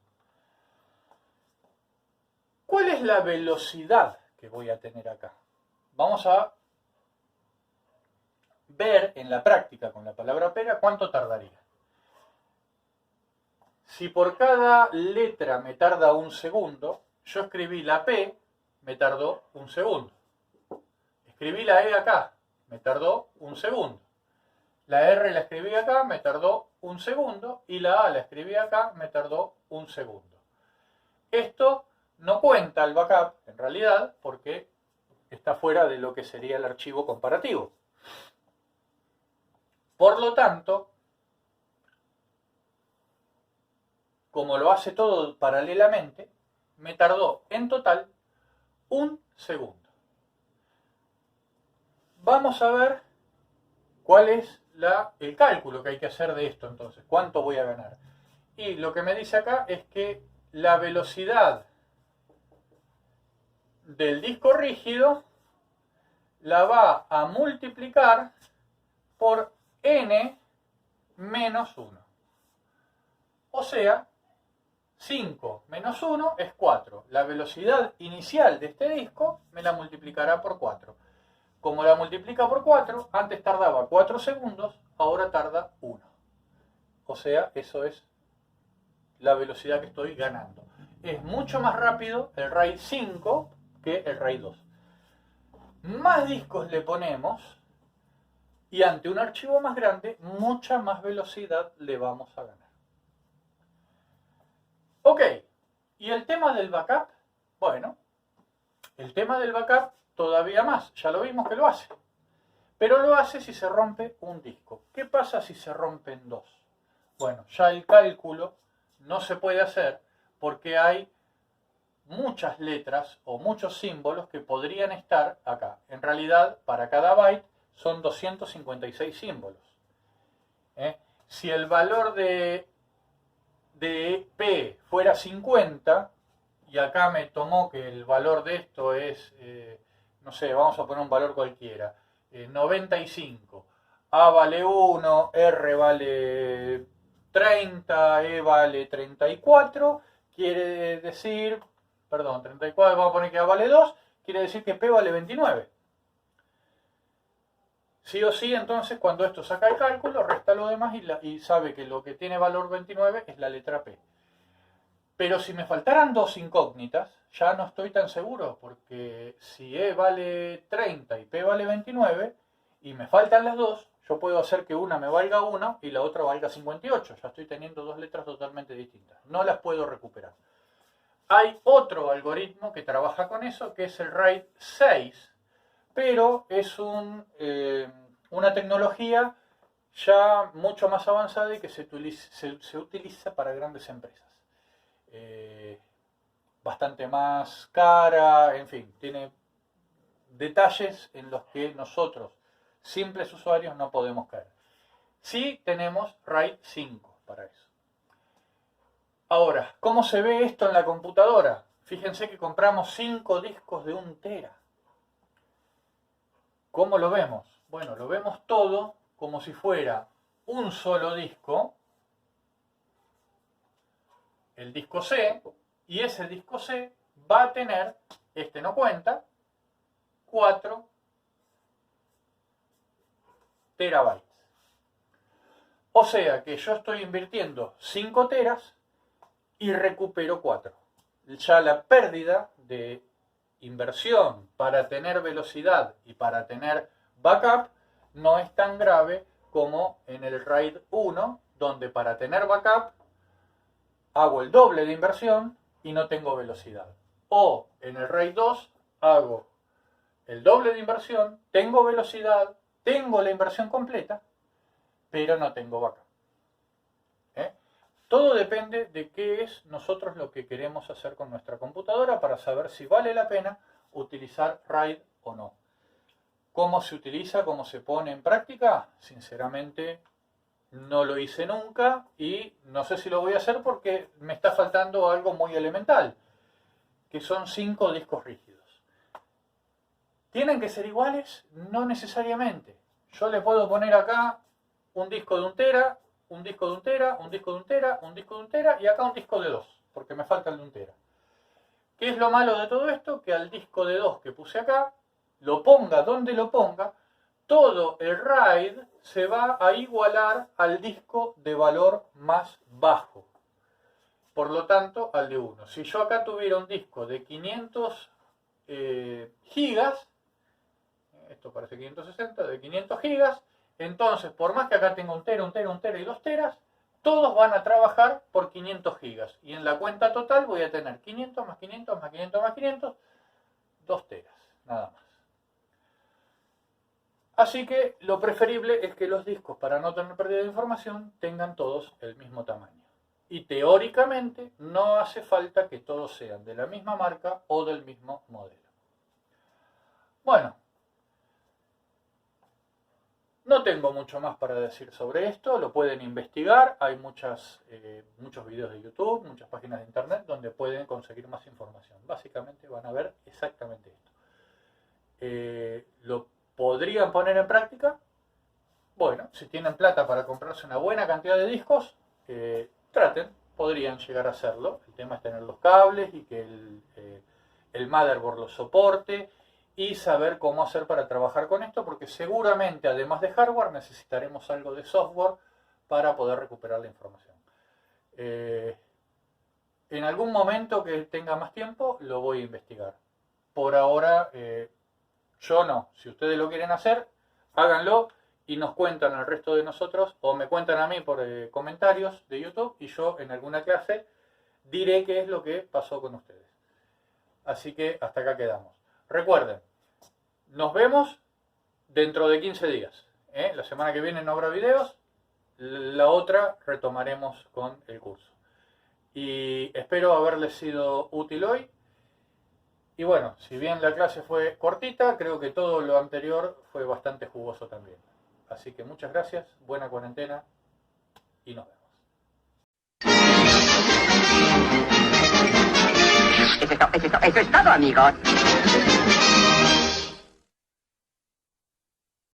¿Cuál es la velocidad que voy a tener acá? Vamos a ver en la práctica con la palabra pera cuánto tardaría. Si por cada letra me tarda un segundo, yo escribí la P, me tardó un segundo. Escribí la E acá, me tardó un segundo. La R la escribí acá, me tardó un segundo. Y la A la escribí acá, me tardó un segundo. Esto no cuenta el backup, en realidad, porque está fuera de lo que sería el archivo comparativo. Por lo tanto, como lo hace todo paralelamente, me tardó en total un segundo. Vamos a ver cuál es el cálculo que hay que hacer de esto entonces. ¿Cuánto voy a ganar? Y lo que me dice acá es que la velocidad del disco rígido la va a multiplicar por n menos 1. O sea, 5 menos 1 es 4. La velocidad inicial de este disco me la multiplicará por 4. Como la multiplica por 4, antes tardaba 4 segundos, ahora tarda 1. O sea, eso es la velocidad que estoy ganando. Es mucho más rápido el RAID 5 que el RAID 2. Más discos le ponemos y ante un archivo más grande, mucha más velocidad le vamos a ganar. Ok, ¿y el tema del backup? Bueno, el tema del backup todavía más, ya lo vimos que lo hace. Pero lo hace si se rompe un disco. ¿Qué pasa si se rompen dos? Bueno, ya el cálculo no se puede hacer porque hay muchas letras o muchos símbolos que podrían estar acá. En realidad, para cada byte son 256 símbolos. Si el valor de P fuera 50, y acá me tomó que el valor de esto es, no sé, vamos a poner un valor cualquiera, 95. A vale 1, R vale 30, E vale 34, quiere decir, perdón, 34, vamos a poner que A vale 2, quiere decir que P vale 29. Sí o sí, entonces, cuando esto saca el cálculo, resta lo demás y sabe que lo que tiene valor 29 es la letra P. Pero si me faltaran dos incógnitas, ya no estoy tan seguro, porque si E vale 30 y P vale 29, y me faltan las dos, yo puedo hacer que una me valga 1 y la otra valga 58. Ya estoy teniendo dos letras totalmente distintas. No las puedo recuperar. Hay otro algoritmo que trabaja con eso, que es el RAID 6, pero es una tecnología ya mucho más avanzada y que se utiliza para grandes empresas. Bastante más cara, en fin, tiene detalles en los que nosotros, simples usuarios, no podemos caer. Sí tenemos RAID 5 para eso. Ahora, ¿cómo se ve esto en la computadora? Fíjense que compramos 5 discos de 1 tera. ¿Cómo lo vemos? Bueno, lo vemos todo como si fuera un solo disco, el disco C, y ese disco C va a tener, este no cuenta, 4 terabytes. O sea que yo estoy invirtiendo 5 teras y recupero 4. Ya la pérdida de inversión para tener velocidad y para tener backup no es tan grave como en el RAID 1, donde para tener backup hago el doble de inversión y no tengo velocidad. O en el RAID 2 hago el doble de inversión, tengo velocidad, tengo la inversión completa, pero no tengo backup. Todo depende de qué es nosotros lo que queremos hacer con nuestra computadora para saber si vale la pena utilizar RAID o no. ¿Cómo se utiliza? ¿Cómo se pone en práctica? Sinceramente no lo hice nunca y no sé si lo voy a hacer porque me está faltando algo muy elemental, que son 5 discos rígidos. ¿Tienen que ser iguales? No necesariamente. Yo le puedo poner acá un disco de 1 tera, un disco de 1 tera, un disco de 1 tera, un disco de 1 tera y acá un disco de 2, porque me falta el de 1 tera. ¿Qué es lo malo de todo esto? Que al disco de 2 que puse acá, lo ponga donde lo ponga, todo el RAID se va a igualar al disco de valor más bajo. Por lo tanto, al de 1. Si yo acá tuviera un disco de 500 gigas, esto parece 560, de 500 gigas, entonces por más que acá tenga 1 tera, 1 tera, 1 tera y 2 teras, todos van a trabajar por 500 gigas. Y en la cuenta total voy a tener 500 más 500 más 500 más 500, 2 teras, nada más. Así que lo preferible es que los discos, para no tener pérdida de información, tengan todos el mismo tamaño. Y teóricamente no hace falta que todos sean de la misma marca o del mismo modelo. Bueno, no tengo mucho más para decir sobre esto, lo pueden investigar, hay muchos videos de YouTube, muchas páginas de internet donde pueden conseguir más información. Básicamente van a ver exactamente esto. ¿Lo podrían poner en práctica? Bueno, si tienen plata para comprarse una buena cantidad de discos, traten, podrían llegar a hacerlo. El tema es tener los cables y que el motherboard lo soporte y saber cómo hacer para trabajar con esto, porque seguramente además de hardware necesitaremos algo de software para poder recuperar la información. En algún momento que tenga más tiempo lo voy a investigar. Por ahora yo no. Si ustedes lo quieren hacer, háganlo y nos cuentan al resto de nosotros o me cuentan a mí por comentarios de YouTube y yo en alguna clase diré qué es lo que pasó con ustedes. Así que hasta acá quedamos. Recuerden, nos vemos dentro de 15 días. La semana que viene no habrá videos, la otra retomaremos con el curso. Y espero haberles sido útil hoy. Y bueno, si bien la clase fue cortita, creo que todo lo anterior fue bastante jugoso también. Así que muchas gracias, buena cuarentena y nos vemos. Eso es todo, amigos.